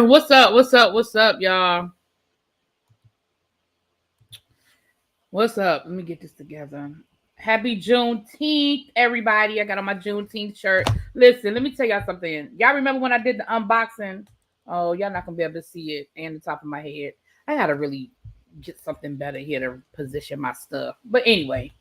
What's up? What's up? What's up, y'all? What's up? Let me get this together. Happy Juneteenth, everybody. I got on my Juneteenth shirt. Listen, let me tell y'all something. Y'all remember when I did the unboxing? Oh, y'all not gonna be able to see it and the top of my head. I gotta really get something better here to position my stuff. But anyway,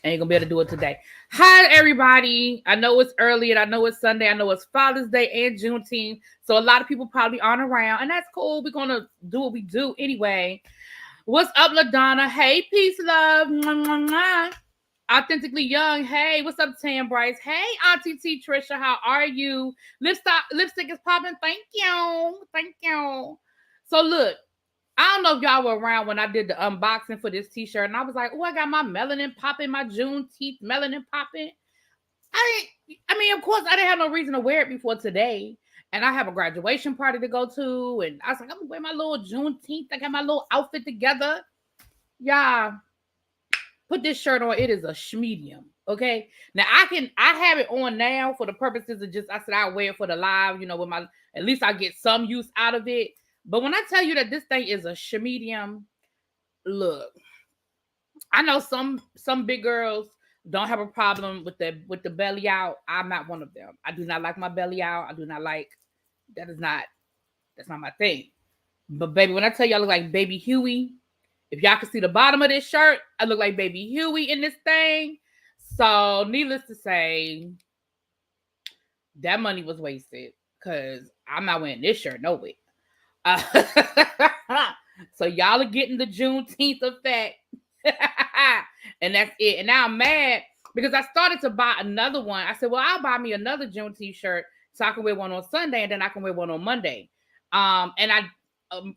I ain't gonna be able to do it today. Hi, everybody. I know it's early and I know it's Sunday. I know it's Father's Day and Juneteenth. So a lot of people probably aren't around, and that's cool. We're gonna do what we do anyway. What's up, LaDonna? Hey, peace, love. Mwah, mwah, mwah. Authentically Young. Hey, what's up, Tam Bryce? Hey, Auntie T Trisha, how are you? Lipstick is popping. Thank you. Thank you. So look, I don't know if y'all were around when I did the unboxing for this t-shirt, and I was like, oh, I got my melanin popping, my Juneteenth melanin popping. I mean, of course, I didn't have no reason to wear it before today. And I have a graduation party to go to. And I was like, I'm going to wear my little Juneteenth. I got my little outfit together. Yeah. Put this shirt on. It is a schmedium. Okay. Now I have it on now for the purposes of I said I'll wear it for the live, with at least I get some use out of it. But when I tell you that this thing is a schmedium, look, I know some big girls don't have a problem with the belly out. I'm not one of them. I do not like my belly out. I do not like that's not my thing. But baby, when I tell you I look like Baby Huey, if y'all can see the bottom of this shirt, I look like Baby Huey in this thing. So needless to say, that money was wasted because I'm not wearing this shirt no way. So y'all are getting the Juneteenth effect. And that's it. And now I'm mad because I started to buy another one. I said, well, I'll buy me another Juneteenth shirt so I can wear one on Sunday and then I can wear one on Monday. And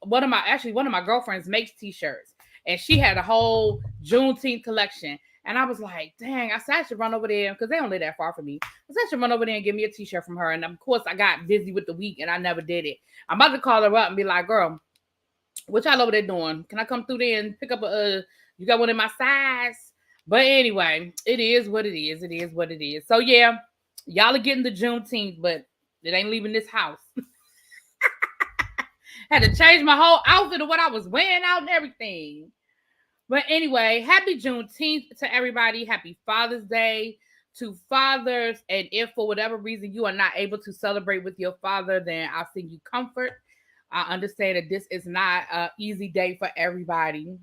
one of my girlfriends makes t-shirts and she had a whole Juneteenth collection. And I was like, dang, I said I should run over there because they don't live that far from me. I said I should run over there and get me a t-shirt from her. And of course, I got busy with the week and I never did it. I'm about to call her up and be like, girl, what y'all over there doing? Can I come through there and pick up you got one in my size? But anyway, it is what it is. It is what it is. So yeah, y'all are getting the Juneteenth, but it ain't leaving this house. Had to change my whole outfit of what I was wearing out and everything. But anyway, happy Juneteenth to everybody. Happy Father's Day to fathers. And if for whatever reason you are not able to celebrate with your father, then I'll send you comfort. I understand that this is not an easy day for everybody.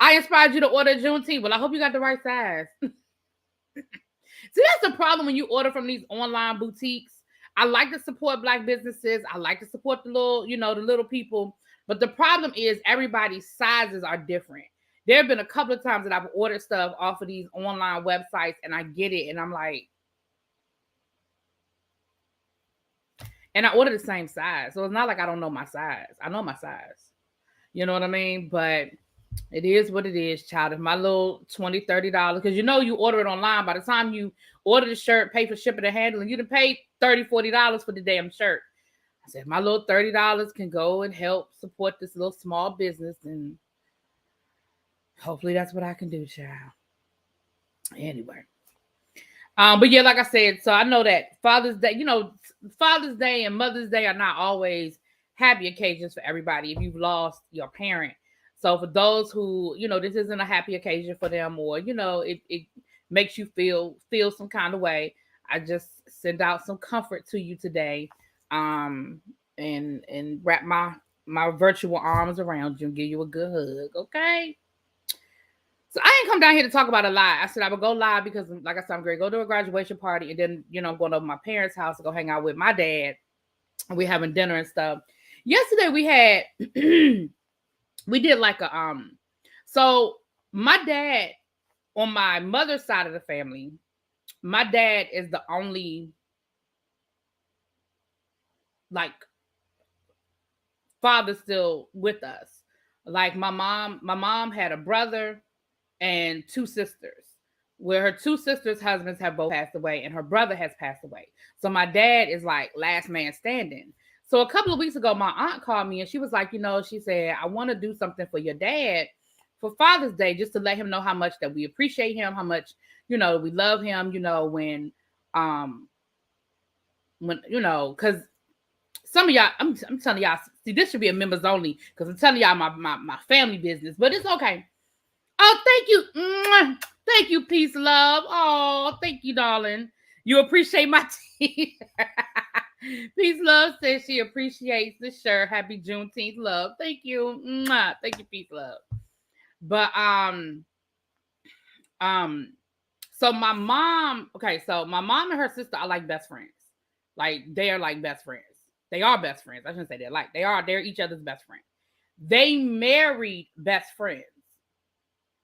I inspired you to order Juneteenth. Well, I hope you got the right size. See, that's the problem when you order from these online boutiques. I like to support Black businesses. I like to support the little people. But the problem is everybody's sizes are different. There have been a couple of times that I've ordered stuff off of these online websites and I get it and I'm like, and I order the same size. So it's not like I don't know my size. I know my size. You know what I mean? But it is what it is, child. If my little $20, $30, because you order it online. By the time you order the shirt, pay for shipping and handling, you done paid $30, $40 for the damn shirt. I said, my little $30 can go and help support this little small business. And hopefully that's what I can do, child. Anyway. But yeah, like I said, so I know that Father's Day, Father's Day and Mother's Day are not always happy occasions for everybody if you've lost your parent. So for those who, this isn't a happy occasion for them or, it makes you feel some kind of way, I just send out some comfort to you today and wrap my virtual arms around you and give you a good hug, okay? So I ain't come down here to talk about a lie. I said I would go live because, like I said, I'm going to go to a graduation party and then, I'm going to my parents' house to go hang out with my dad. And we're having dinner and stuff. Yesterday we had, we did like so my dad, on my mother's side of the family, my dad is the only, father still with us. Like my mom had a brother and two sisters, where her two sisters' husbands have both passed away and her brother has passed away. So my dad is like last man standing. So a couple of weeks ago, my aunt called me and she was like, she said, I want to do something for your dad for Father's Day, just to let him know how much that we appreciate him, how much, we love him, when, because some of y'all, I'm telling y'all, see, this should be a members only because I'm telling y'all my family business, but it's okay. Oh, thank you. Thank you, peace, love. Oh, thank you, darling. You appreciate my tea. Peace, love says she appreciates the shirt. Happy Juneteenth, love. Thank you. Thank you, peace, love. But um, so my mom, okay, so my mom and her sister are like best friends. Like they are like best friends. They are best friends. I shouldn't say they're like they're each other's best friend. They married best friends.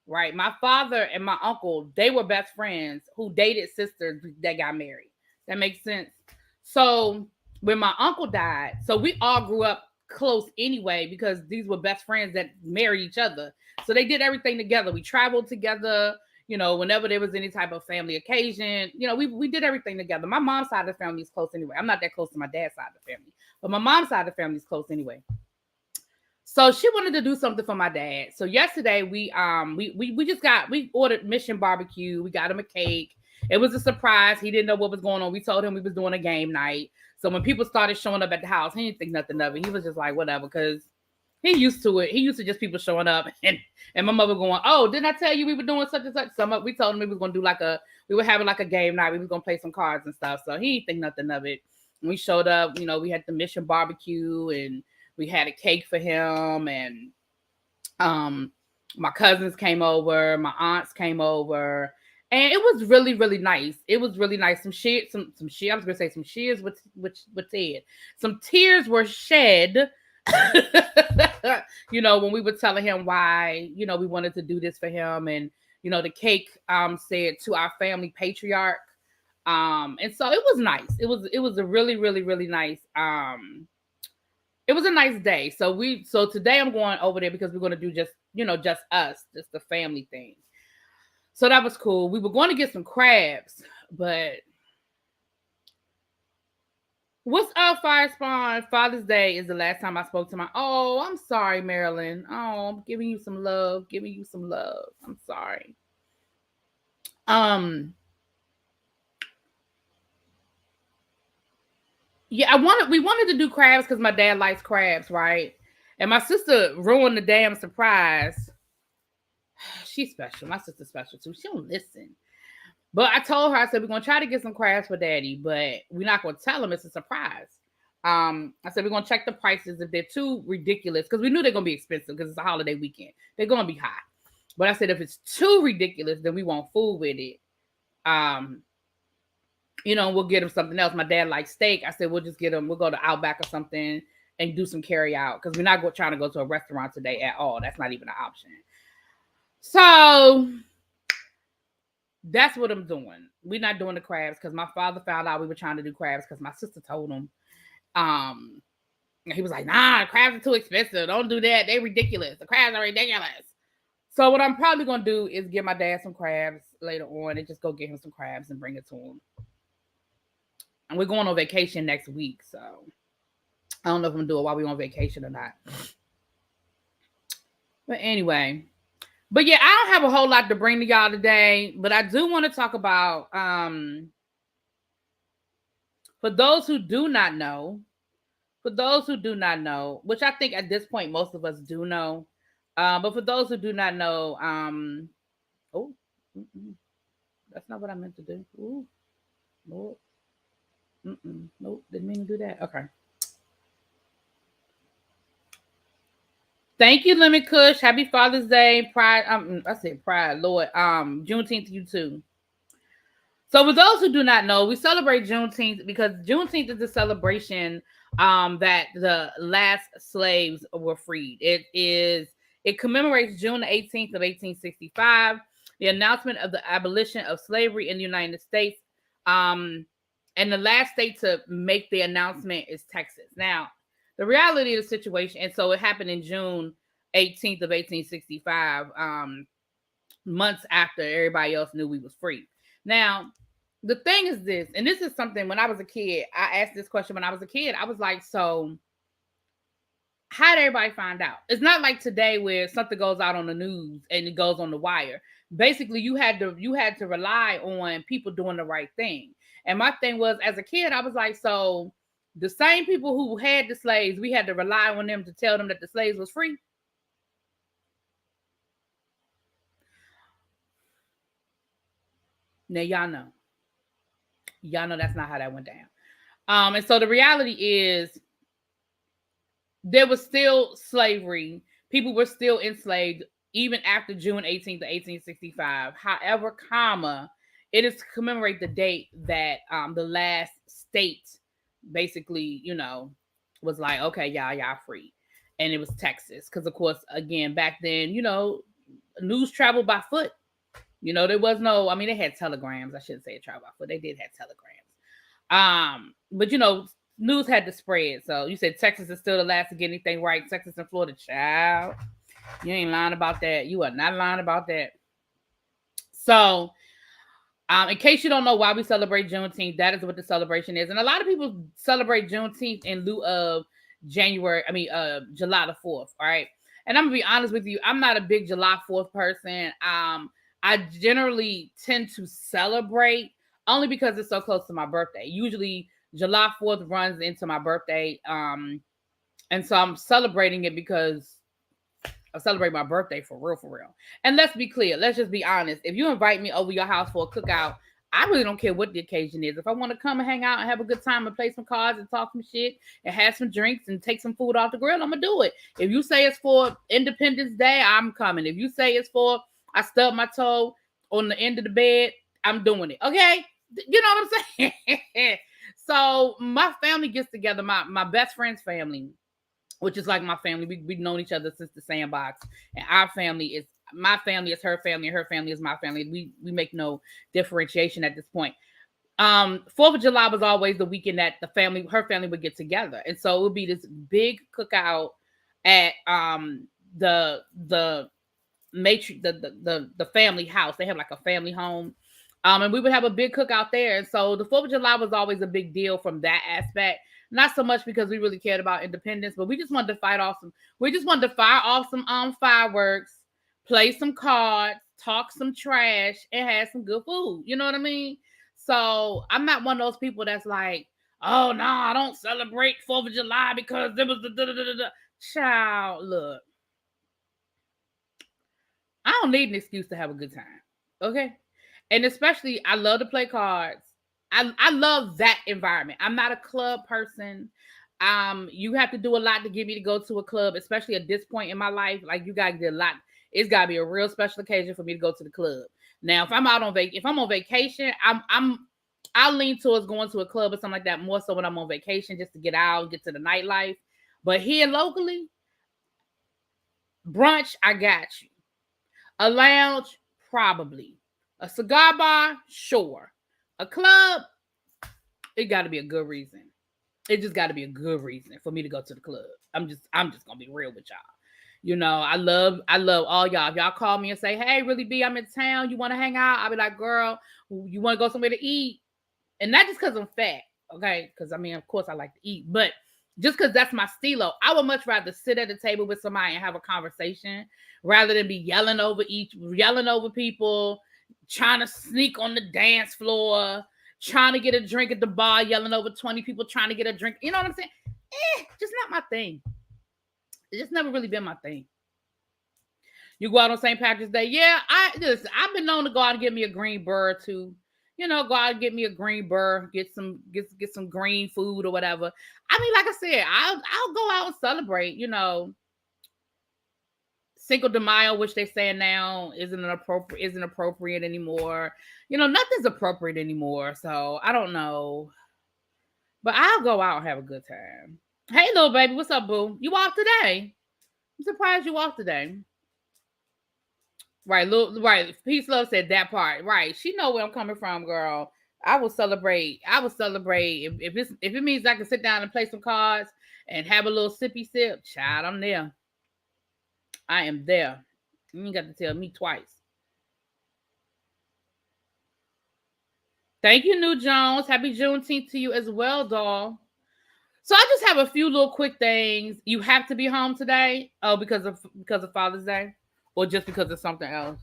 Right. My father and my uncle, they were best friends who dated sisters that got married. That makes sense. So when my uncle died, so we all grew up close anyway because these were best friends that married each other. So they did everything together. We traveled together, whenever there was any type of family occasion, we did everything together. My mom's side of the family is close anyway. I'm not that close to my dad's side of the family, but my mom's side of the family is close anyway. So she wanted to do something for my dad. So yesterday we ordered Mission Barbecue. We got him a cake. It was a surprise. He didn't know what was going on. We told him we was doing a game night. So when people started showing up at the house, he didn't think nothing of it. He was just like, whatever, because he used to it. He used to just people showing up and my mother going, oh, didn't I tell you we were doing such and such? We told him we was gonna do we were having like a game night. We was gonna play some cards and stuff. So he didn't think nothing of it. When we showed up, we had the Mission Barbecue and we had a cake for him, and my cousins came over, my aunts came over, and it was really, really nice. It was really nice. Some shears with Ted. Some tears were shed, when we were telling him why, we wanted to do this for him, and the cake said to our family patriarch, and so it was nice. It was a really, really, really nice. It was a nice day. So today I'm going over there because we're going to do just us, just the family thing. So that was cool. We were going to get some crabs, but what's up, Fire Spawn? Father's Day is the last time I spoke to oh, I'm sorry, Marilyn. Oh, I'm giving you some love. I'm sorry. Yeah, we wanted to do crabs because my dad likes crabs, right? And my sister ruined the damn surprise. She's special. My sister's special too. She don't listen. But I told her, I said, we're going to try to get some crabs for daddy, but we're not going to tell him it's a surprise. I said, we're going to check the prices if they're too ridiculous, because we knew they're going to be expensive because it's a holiday weekend. They're going to be high. But I said, if it's too ridiculous, then we won't fool with it. We'll get him something else. My dad likes steak. I said, we'll go to Outback or something and do some carry out, because we're not trying to go to a restaurant today at all. That's not even an option. So that's what I'm doing. We're not doing the crabs because my father found out we were trying to do crabs because my sister told him. He was like, nah, crabs are too expensive. Don't do that. They're ridiculous. The crabs are ridiculous. So what I'm probably going to do is get my dad some crabs later on and just go get him some crabs and bring it to him. And we're going on vacation next week, so I don't know if I'm going to do it while we're on vacation or not. But anyway, yeah, I don't have a whole lot to bring to y'all today, but I do want to talk about, for those who do not know, which I think at this point most of us do know, but for those who do not know, that's not what I meant to do. Ooh, Lord. Nope, didn't mean to do that. Okay. Thank you, Lemon Kush. Happy Father's Day. Pride. I said Pride, Lord. Juneteenth to you too. So for those who do not know, we celebrate Juneteenth because Juneteenth is the celebration that the last slaves were freed. It commemorates June 18th of 1865, the announcement of the abolition of slavery in the United States. And the last state to make the announcement is Texas. Now, the reality of the situation, and so it happened in June 18th of 1865, months after everybody else knew we was free. Now, the thing is this, and this is something when I was a kid, I asked this question when I was a kid. I was like, so how did everybody find out? It's not like today where something goes out on the news and it goes on the wire. Basically, you had to rely on people doing the right thing. And my thing was, as a kid, I was like, so The same people who had the slaves, we had to rely on them to tell them that the slaves was free. Now y'all know that's not how that went down. And so the reality is there was still slavery. People were still enslaved even after June 18th, 1865. However, it is to commemorate the date that the last state basically, was like, okay, y'all free. And it was Texas. Because, of course, again, back then, news traveled by foot. There was no, they had telegrams. I shouldn't say it traveled by foot. They did have telegrams. But, news had to spread. So you said Texas is still the last to get anything right. Texas and Florida, child. You ain't lying about that. You are not lying about that. So, in case you don't know why we celebrate Juneteenth, that is what the celebration is. And a lot of people celebrate Juneteenth in lieu of July the 4th. All right. And I'm gonna be honest with you, I'm not a big July 4th person. I generally tend to celebrate only because it's so close to my birthday. Usually July 4th runs into my birthday. And so I'm celebrating it because I celebrate my birthday for real. And let's be clear. Let's just be honest. If you invite me over your house for a cookout, I really don't care what the occasion is. If I want to come and hang out and have a good time and play some cards and talk some shit and have some drinks and take some food off the grill, I'm going to do it. If you say it's for Independence Day, I'm coming. If you say it's for I stubbed my toe on the end of the bed, I'm doing it. Okay? You know what I'm saying? So my family gets together, my best friend's family, which is like my family. We've known each other since the sandbox. And my family is her family, and her family is my family. We make no differentiation at this point. 4th of July was always the weekend that her family would get together. And so it would be this big cookout at the family house. They have like a family home. And we would have a big cookout there. And so the 4th of July was always a big deal from that aspect. Not so much because we really cared about independence, but we just wanted to fire off some fireworks, play some cards, talk some trash, and have some good food. You know what I mean? So I'm not one of those people that's like, oh no, I don't celebrate 4th of July because there was the child. Look, I don't need an excuse to have a good time. Okay. And especially, I love to play cards. I love that environment. I'm not a club person. You have to do a lot to get me to go to a club, especially at this point in my life. Like, you gotta get a lot. It's gotta be a real special occasion for me to go to the club. Now, if I'm on vacation, I'll lean towards going to a club or something like that more so when I'm on vacation, just to get out and get to the nightlife. But here locally, brunch, I got you. A lounge, probably. A cigar bar, sure. A club, it got to be a good reason. It just got to be a good reason for me to go to the club. I'm just gonna be real with y'all. I love all y'all. If y'all call me and say, "Hey, Really B, I'm in town. You want to hang out?" I'll be like, "Girl, you want to go somewhere to eat?" And not just because I'm fat, okay? Because of course I like to eat, but just because that's my stilo. I would much rather sit at the table with somebody and have a conversation rather than be yelling over people, trying to sneak on the dance floor, trying to get a drink at the bar, yelling over 20 people trying to get a drink. You know what I'm saying? Just not my thing. It's just never really been my thing. You go out on St. Patrick's Day. Yeah, I've been known to go out and get me a green burr too. Go out and get me a green burr, get some green food or whatever. Like I said, I'll go out and celebrate, Cinco de Mayo, which they're saying now isn't appropriate anymore. Nothing's appropriate anymore. So I don't know. But I'll go out and have a good time. Hey, little baby, what's up, boo? You off today? I'm surprised you off today. Right. Peace Love said that part. Right. She know where I'm coming from, girl. I will celebrate. If it means I can sit down and play some cards and have a little sippy sip, child, I'm there. I am there. You ain't got to tell me twice. Thank you, New Jones. Happy Juneteenth to you as well, doll. So I just have a few little quick things. You have to be home today. Oh, because of Father's Day, or just because of something else.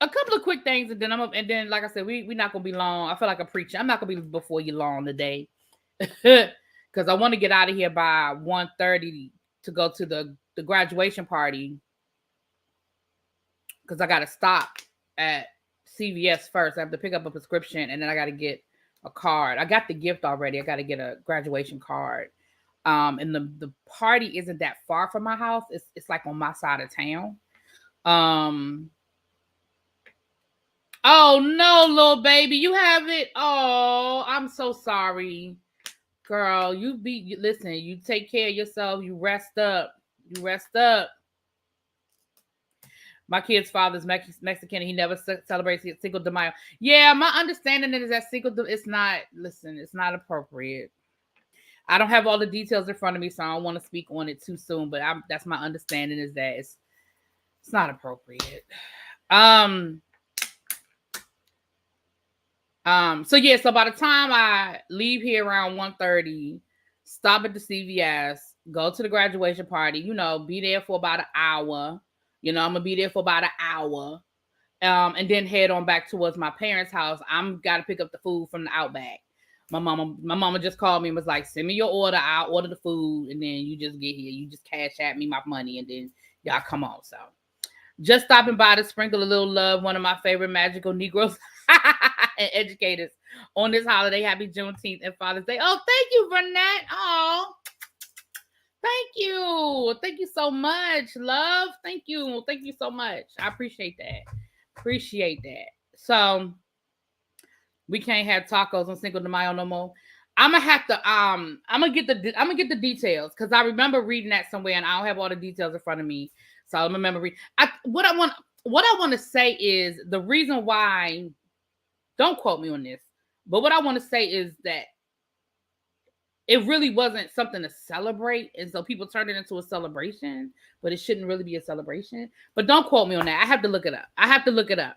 A couple of quick things, and then I'm up, and then like I said, we not gonna be long. I feel like a preacher. I'm not gonna be before you long today, because I want to get out of here by 1:30 to go to the graduation party. Because I gotta stop at CVS first. I have to pick up a prescription, and then I gotta get a card. I got the gift already. I gotta get a graduation card. And the party isn't that far from my house. It's like on my side of town. Oh no, little baby, you have it. Oh, I'm so sorry, girl. Listen. You take care of yourself. You rest up. You rest up. My kid's father's Mexican. He never celebrates Cinco de Mayo. Yeah, my understanding is that it's not. Listen, it's not appropriate. I don't have all the details in front of me, so I don't want to speak on it too soon. But that's my understanding is that it's not appropriate. So yeah, so by the time I leave here around 1:30, stop at the CVS, go to the graduation party, be there for about an hour. I'm gonna be there for about an hour. And then head on back towards my parents' house. I'm gotta pick up the food from the Outback. My mama just called me and was like, send me your order, I'll order the food, and then you just get here. You just cash at me my money, and then y'all come on. So just stopping by to sprinkle a little love, one of my favorite magical Negroes and educators on this holiday. Happy Juneteenth and Father's Day. Oh, thank you, Burnett. Oh, thank you. Thank you so much, love. Thank you. Thank you so much. I appreciate that. Appreciate that. So we can't have tacos on Cinco de Mayo no more. I'm gonna have to I'm gonna get the details because I remember reading that somewhere and I don't have all the details in front of me. So I remember what I want to say is the reason why. Don't quote me on this, but what I want to say is that it really wasn't something to celebrate, and so people turned it into a celebration, but it shouldn't really be a celebration. But don't quote me on that. I have to look it up.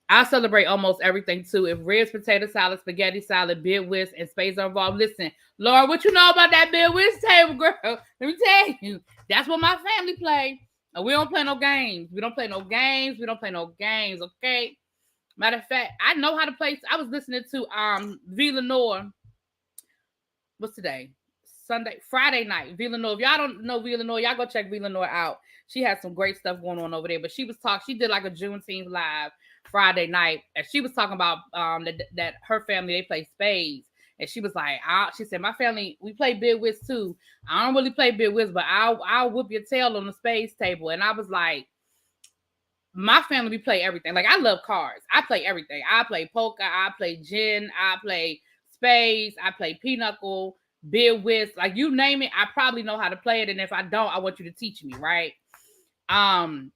I celebrate almost everything too. If ribs, potato salad, spaghetti salad, beer whisk, and spades are involved, listen, Laura, what you know about that beer whisk table, girl? Let me tell you, that's what my family play. We don't play no games. We don't play no games. Okay. Matter of fact, I know how to play. I was listening to Villanor. What's today? Friday night. Villanor. If y'all don't know Villanor, y'all go check Villanor out. She has some great stuff going on over there. But she did like a Juneteenth live Friday night, and she was talking about that her family, they play spades. And she was like, she said, my family, we play bid whist too. I don't really play bid whist, but I'll whoop your tail on the spades table. And I was like, my family, we play everything. Like, I love cards. I play everything. I play poker. I play gin. I play spades. I play pinochle, bid whist. Like, you name it, I probably know how to play it. And if I don't, I want you to teach me, right? And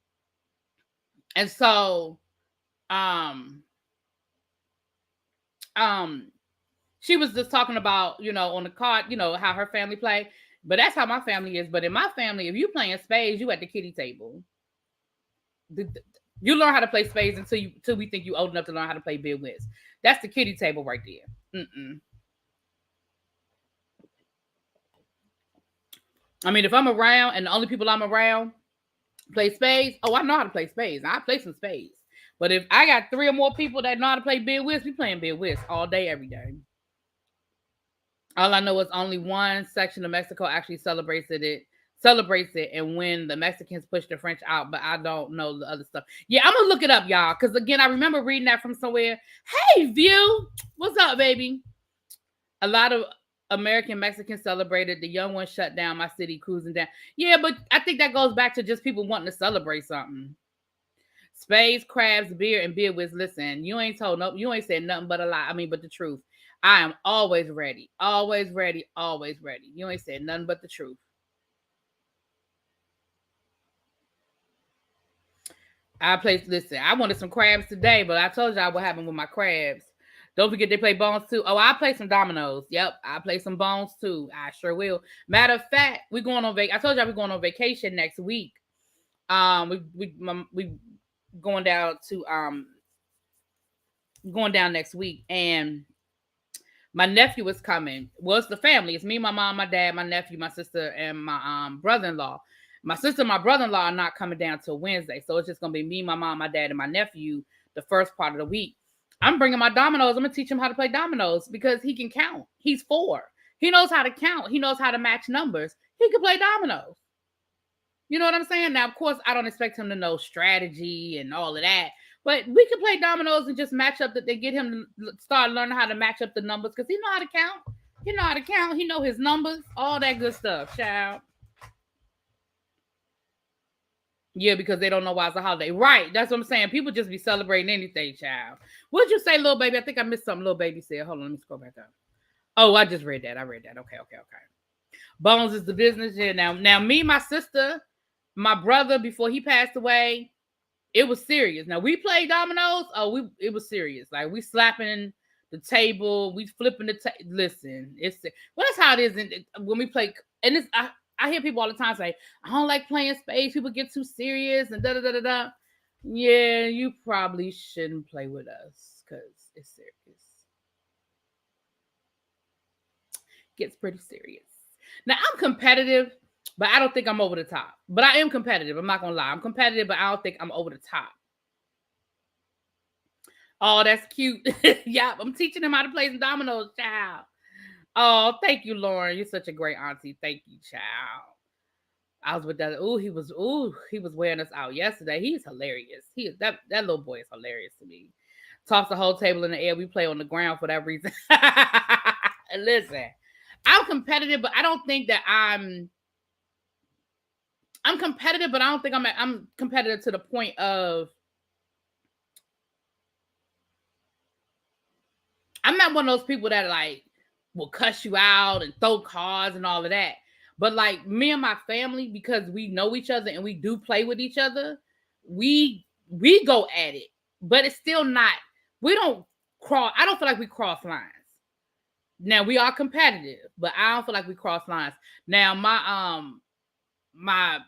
so, she was just talking about, on the card, how her family play. But that's how my family is. But in my family, if you playing spades, you at the kiddie table. You learn how to play spades until we think you old enough to learn how to play bid whist. That's the kiddie table right there. I mean, if I'm around and the only people I'm around play spades, I know how to play spades. I play some spades. But if I got 3 or more people that know how to play bid whist, we playing bid whist all day, every day. All I know is only one section of Mexico actually celebrates it, and when the Mexicans push the French out, but I don't know the other stuff. Yeah, I'm gonna look it up, y'all, because again, I remember reading that from somewhere. Hey, View, what's up, baby? A lot of American Mexicans celebrated. The young ones shut down my city, cruising down. Yeah, but I think that goes back to just people wanting to celebrate something. Spades, crabs, beer, and beer whisk. Listen, you ain't said nothing but a lie. I mean, but the truth. I am always ready. Always ready. Always ready. You ain't said nothing but the truth. Listen, I wanted some crabs today, but I told y'all what happened with my crabs. Don't forget they play bones too. Oh, I play some dominoes. Yep, I play some bones too. I sure will. Matter of fact, we're going on I told y'all we're going on vacation next week. We going down next week, and my nephew is coming. Well, it's the family. It's me, my mom, my dad, my nephew, my sister, and my brother-in-law. My sister and my brother-in-law are not coming down till Wednesday. So it's just going to be me, my mom, my dad, and my nephew the first part of the week. I'm bringing my dominoes. I'm going to teach him how to play dominoes because he can count. He's 4. He knows how to count. He knows how to match numbers. He can play dominoes. You know what I'm saying? Now, of course, I don't expect him to know strategy and all of that. But we can play dominoes and just match up that they get him to start learning how to match up the numbers because he know how to count. He know how to count. He know his numbers. All that good stuff, child. Yeah, because they don't know why it's a holiday. Right. That's what I'm saying. People just be celebrating anything, child. What'd you say, little baby? I think I missed something little baby said. Hold on, let me scroll back up. Oh, I just read that. Okay. Bones is the business. Yeah. Now me, my sister, my brother, before he passed away, it was serious. Now we played dominoes. Oh, it was serious. Like we slapping the table, we flipping the table. Listen, that's how it is when we play. And it's I hear people all the time say, I don't like playing spades. People get too serious and da da da da da. Yeah, you probably shouldn't play with us because it's serious. Gets pretty serious. Now I'm competitive, but I don't think I'm over the top. But I am competitive. I'm not gonna lie. I'm competitive, but I don't think I'm over the top. Oh, that's cute. Yeah, I'm teaching him how to play some dominoes, child. Oh, thank you, Lauren. You're such a great auntie. Thank you, child. I was with that. He was wearing us out yesterday. He's hilarious. That little boy is hilarious to me. Toss the whole table in the air. We play on the ground for that reason. Listen, I'm competitive, but I don't think that I'm competitive, but I don't think I'm competitive to the point of I'm not one of those people that like will cuss you out and throw cards and all of that. But like me and my family, because we know each other and we do play with each other, we go at it. But it's still not, we don't cross, I don't feel like we cross lines. Now we are competitive, but I don't feel like we cross lines. Now my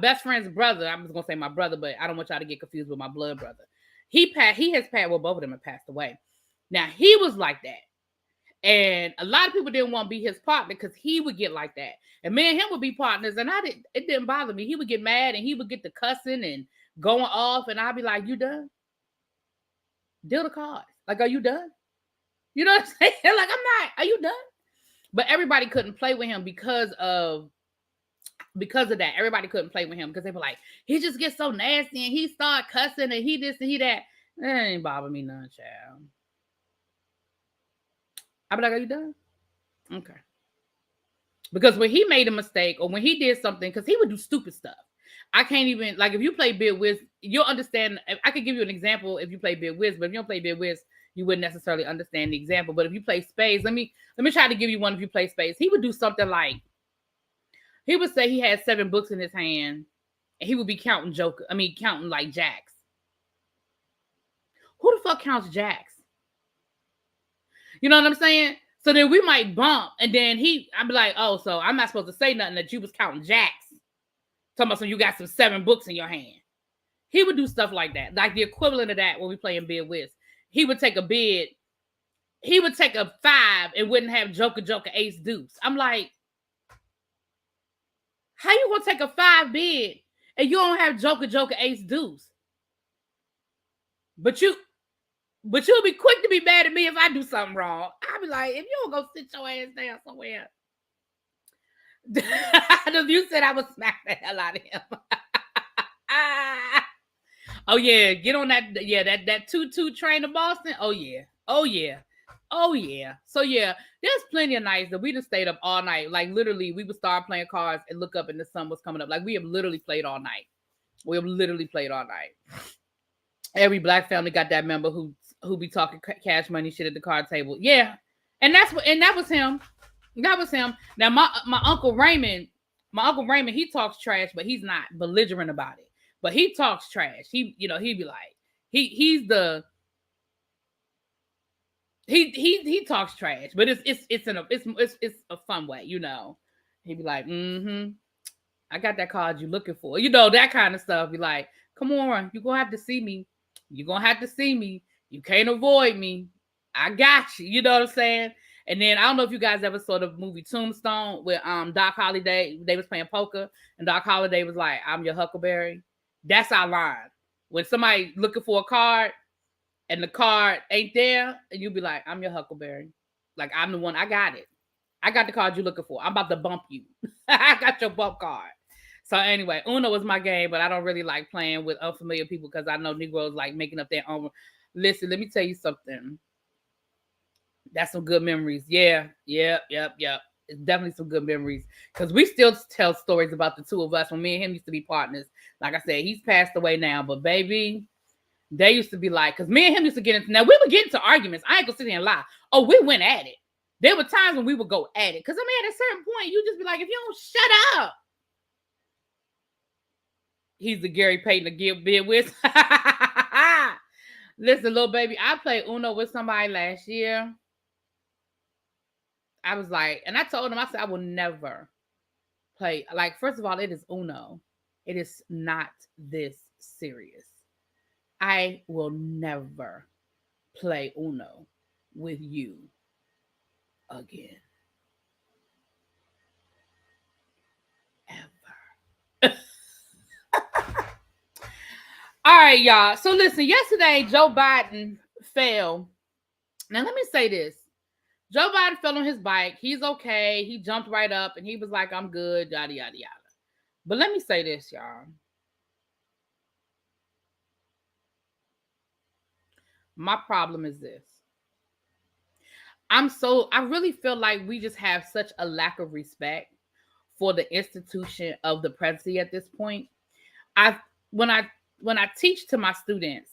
best friend's brother, I was gonna say my brother, but I don't want y'all to get confused with my blood brother. He has passed, well, both of them have passed away. Now he was like that. And a lot of people didn't want to be his partner because he would get like that. And me and him would be partners, and it didn't bother me. He would get mad and he would get the cussing and going off, and I'd be like, you done? Deal the cards. Like, are you done? You know what I'm saying? Like, I'm not. Are you done? But everybody couldn't play with him because of that. Everybody couldn't play with him because they were like, he just gets so nasty and he start cussing and he this and he that. That ain't bother me none, child. I'd be like, are you done? Okay. Because when he made a mistake or when he did something, because he would do stupid stuff. I can't even, like, if you play Bid Whist, you'll understand. I could give you an example if you play Bid Whist, but if you don't play Bid Whist, you wouldn't necessarily understand the example. But if you play spades, let me try to give you one if you play spades. He would do something like, he would say he had 7 books in his hand, and he would be counting like jacks. Who the fuck counts jacks? You know what I'm saying? So then we might bump, and then I'd be like, oh, so I'm not supposed to say nothing that you was counting jacks. Talking about some you got some 7 books in your hand. He would do stuff like that. Like the equivalent of that when we play in Bid Whist. He would take a bid. He would take a 5 and wouldn't have joker, ace, deuce. I'm like, how you gonna take a 5 bid and you don't have joker, ace, deuce? But you'll be quick to be mad at me if I do something wrong. I'll be like, if you don't go sit your ass down somewhere. You said I would smack the hell out of him. Oh yeah, get on that. Yeah, that 2-2 train to Boston. Oh yeah. So yeah, there's plenty of nights that we just stayed up all night. Like literally, we would start playing cards and look up and the sun was coming up. Like we have literally played all night. Every black family got that member who be talking cash money shit at the card table. Yeah, and that was him. Now my Uncle Raymond, he talks trash, but he's not belligerent about it. But he talks trash. He'd be like, he talks trash, but it's a fun way, you know. He'd be like, I got that card you looking for, you know, that kind of stuff. Be like, come on, you're gonna have to see me. You can't avoid me. I got you. You know what I'm saying? And then I don't know if you guys ever saw the movie Tombstone with Doc Holliday. They was playing poker, and Doc Holliday was like, "I'm your Huckleberry." That's our line. When somebody looking for a card and the card ain't there, and you be like, "I'm your Huckleberry." Like, I'm the one. I got it. I got the card you looking for. I'm about to bump you. I got your bump card. So anyway, Uno is my game, but I don't really like playing with unfamiliar people because I know Negroes like making up their own. Listen, let me tell you something. That's some good memories. Yeah. It's definitely some good memories because we still tell stories about the two of us when me and him used to be partners. Like I said, he's passed away now, but baby, they used to be like, because me and him used to get into, now we would get into arguments. I ain't gonna sit here and lie. Oh, we went at it. There were times when we would go at it. Because I mean, at a certain point, you just be like, if you don't shut up. He's the Gary Payton to give bid with. Listen, little baby, I played Uno with somebody last year. I was like, and I told him, I said, I will never play. Like, first of all, it is Uno. It is not this serious. I will never play Uno with you again. Ever. All right, y'all. So listen, yesterday, Joe Biden fell. Now, let me say this. Joe Biden fell on his bike. He's okay. He jumped right up and he was like, I'm good, yada, yada, yada. But let me say this, y'all. My problem is this. I really feel like we just have such a lack of respect for the institution of the presidency at this point. When I teach to my students,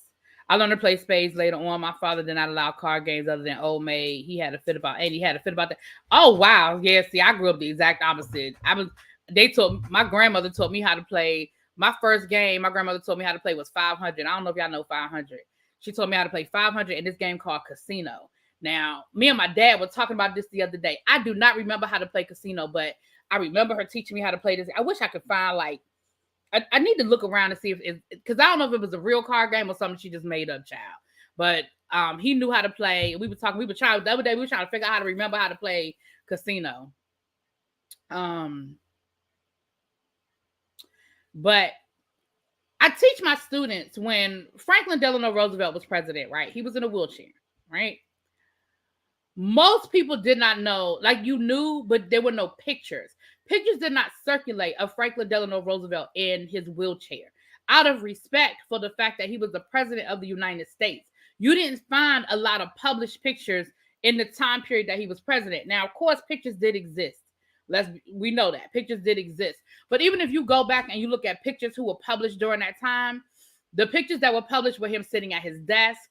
I learned to play spades later on. My father did not allow card games other than Old Maid. He had a fit about that. Oh wow, yeah. See, I grew up the exact opposite. My grandmother taught me how to play. My first game, my grandmother taught me how to play was 500. I don't know if y'all know 500. She taught me how to play 500 in this game called Casino. Now, me and my dad were talking about this the other day. I do not remember how to play Casino, but I remember her teaching me how to play this. I wish I could find I need to look around and see if because I don't know if it was a real card game or something she just made up, child. But he knew how to play. We were trying the other day, we were trying to figure out how to remember how to play Casino. But I teach my students when Franklin Delano Roosevelt was president, right? He was in a wheelchair, right? Most people did not know, like you knew, but there were no pictures. Pictures did not circulate of Franklin Delano Roosevelt in his wheelchair out of respect for the fact that he was the president of the United States. You didn't find a lot of published pictures in the time period that he was president. Now, of course, pictures did exist. We know that pictures did exist. But even if you go back and you look at pictures who were published during that time, the pictures that were published were him sitting at his desk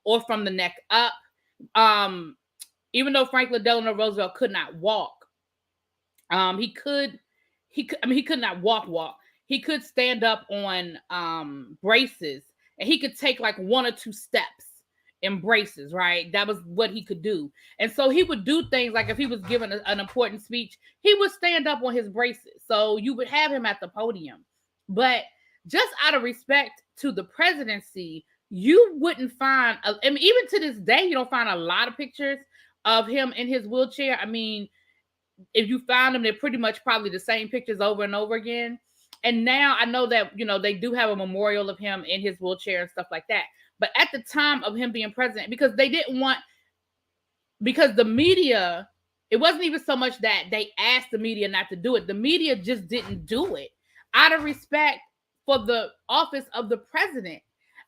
or from the neck up. Even though Franklin Delano Roosevelt could not walk, he could not walk. He could stand up on braces, and he could take like one or two steps in braces, right? That was what he could do. And so he would do things like if he was given an important speech, he would stand up on his braces. So you would have him at the podium. But just out of respect to the presidency, you wouldn't find, even to this day, you don't find a lot of pictures of him in his wheelchair. I mean, if you found them, they're pretty much probably the same pictures over and over again. And now I know that, they do have a memorial of him in his wheelchair and stuff like that. But at the time of him being president, because the media, it wasn't even so much that they asked the media not to do it. The media just didn't do it out of respect for the office of the president.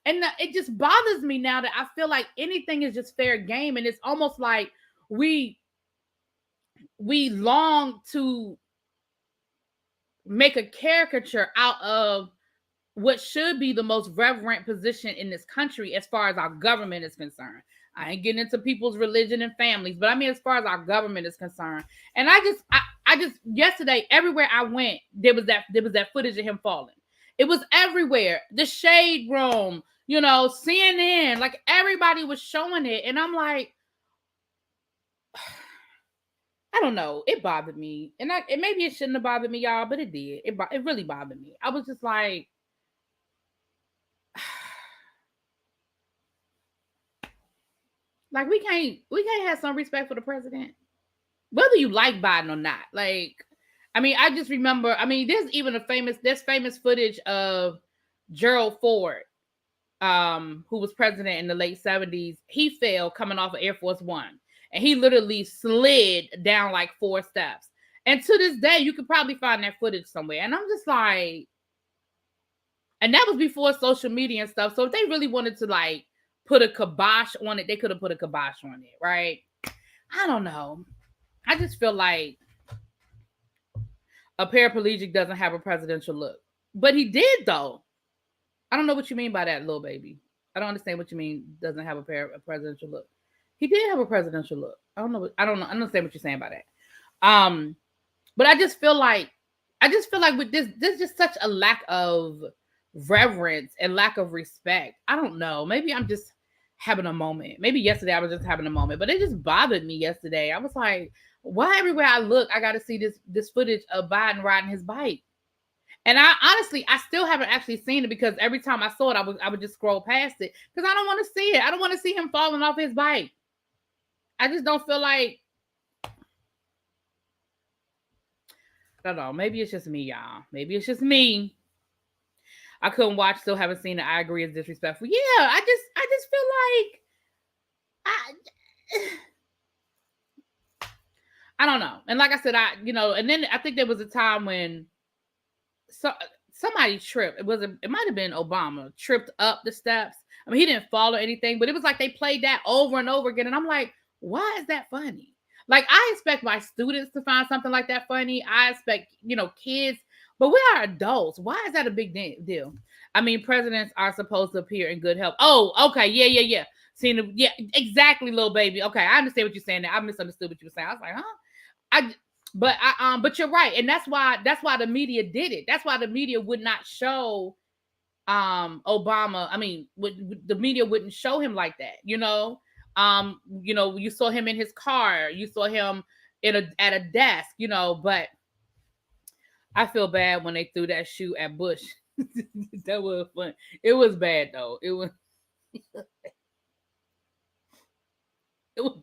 And it just bothers me now that I feel like anything is just fair game. And it's almost like we long to make a caricature out of what should be the most reverent position in this country as far as our government is concerned. I ain't getting into people's religion and families, but I mean, as far as our government is concerned. And I just yesterday, everywhere I went, there was that footage of him falling. It was everywhere. The Shade Room, CNN, like everybody was showing it. And I'm like, I don't know. It bothered me. And maybe it shouldn't have bothered me, y'all, but it did. It really bothered me. I was just like, like we can't have some respect for the president. whether you like Biden or not. Like, I mean, I just remember, I mean, there's famous footage of Gerald Ford, who was president in the late 70s. He fell coming off of Air Force One, and he literally slid down like 4 steps. And to this day, you could probably find that footage somewhere. And I'm just like, and that was before social media and stuff. So if they really wanted to like put a kibosh on it, they could have put a kibosh on it, right? I don't know. I just feel like a paraplegic doesn't have a presidential look. But he did, though. I don't know what you mean by that, little baby. I don't understand what you mean doesn't have a presidential look. He did have a presidential look. I don't know. I don't understand what you're saying by that. But I just feel like with this, there's just such a lack of reverence and lack of respect. I don't know. Maybe I'm just having a moment. Maybe yesterday I was just having a moment, but it just bothered me yesterday. I was like, why everywhere I look, I got to see this footage of Biden riding his bike. And I honestly still haven't actually seen it, because every time I saw it, I would just scroll past it because I don't want to see it. I don't want to see him falling off his bike. I just don't feel like, I don't know. Maybe it's just me, y'all. Maybe it's just me. I couldn't watch, still haven't seen it. I agree, it's disrespectful. Yeah, I just feel like I don't know. And like I said, and then I think there was a time when somebody tripped. It might have been Obama tripped up the steps. I mean, he didn't fall or anything, but it was like they played that over and over again. And I'm like, why is that funny? Like, I expect my students to find something like that funny. I expect, kids, but we are adults. Why is that a big deal? I mean, presidents are supposed to appear in good health. Oh, okay. Yeah. Yeah, exactly, little baby. Okay, I understand what you're saying now. I misunderstood what you were saying. I was like, huh? But you're right. And that's why the media did it. That's why the media would not show Obama. I mean, the media wouldn't show him like that, you saw him in his car, you saw him at a desk, but I feel bad when they threw that shoe at Bush. That was fun. It was bad though. It was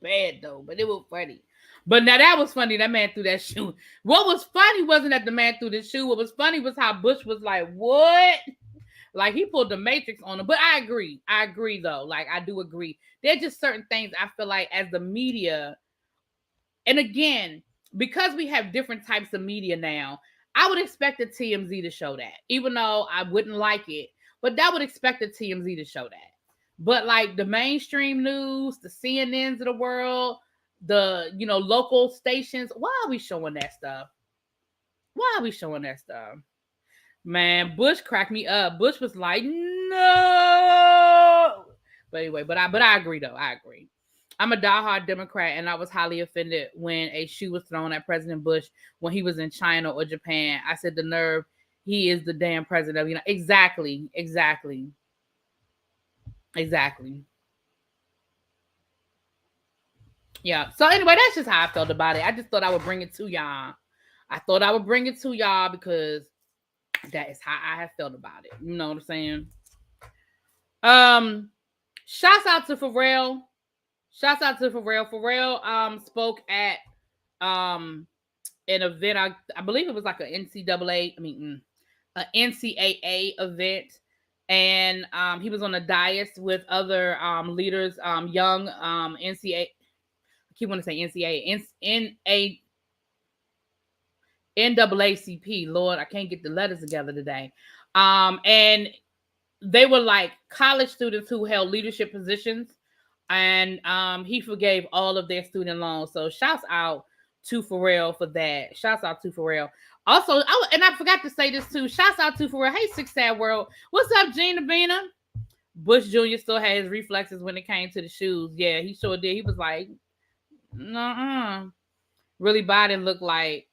bad though, but it was funny. But now that was funny. That man threw that shoe. What was funny wasn't that the man threw the shoe. What was funny was how Bush was like, what? Like, he pulled the Matrix on him. But I agree though. Like, I do agree. There's just certain things I feel like as the media, and again, because we have different types of media now, I would expect the TMZ to show that, even though I wouldn't like it. But that would expect the TMZ to show that. But like the mainstream news, the CNNs of the world, the local stations, why are we showing that stuff? Man, Bush cracked me up. Bush was like, no. But anyway, but I agree though. I agree. I'm a diehard Democrat, and I was highly offended when a shoe was thrown at President Bush when he was in China or Japan. I said, the nerve. He is the damn president of Exactly. Yeah. So anyway, that's just how I felt about it. I just thought I would bring it to y'all. Because that is how I have felt about it. You know what I'm saying? Shouts out to Pharrell. Pharrell spoke at an event. I believe it was like an NCAA event. And he was on a dais with other leaders, young NCAA. I keep wanting to say NCAA, NAACP. Lord, I can't get the letters together today. And they were like college students who held leadership positions, and he forgave all of their student loans. So shouts out to Pharrell for that. Also, I forgot to say this too. Shouts out to Pharrell. Hey, Six Sad World. What's up, Gina Bina? Bush Jr. still had his reflexes when it came to the shoes. Yeah, he sure did. He was like, nuh-uh. Really, Biden looked like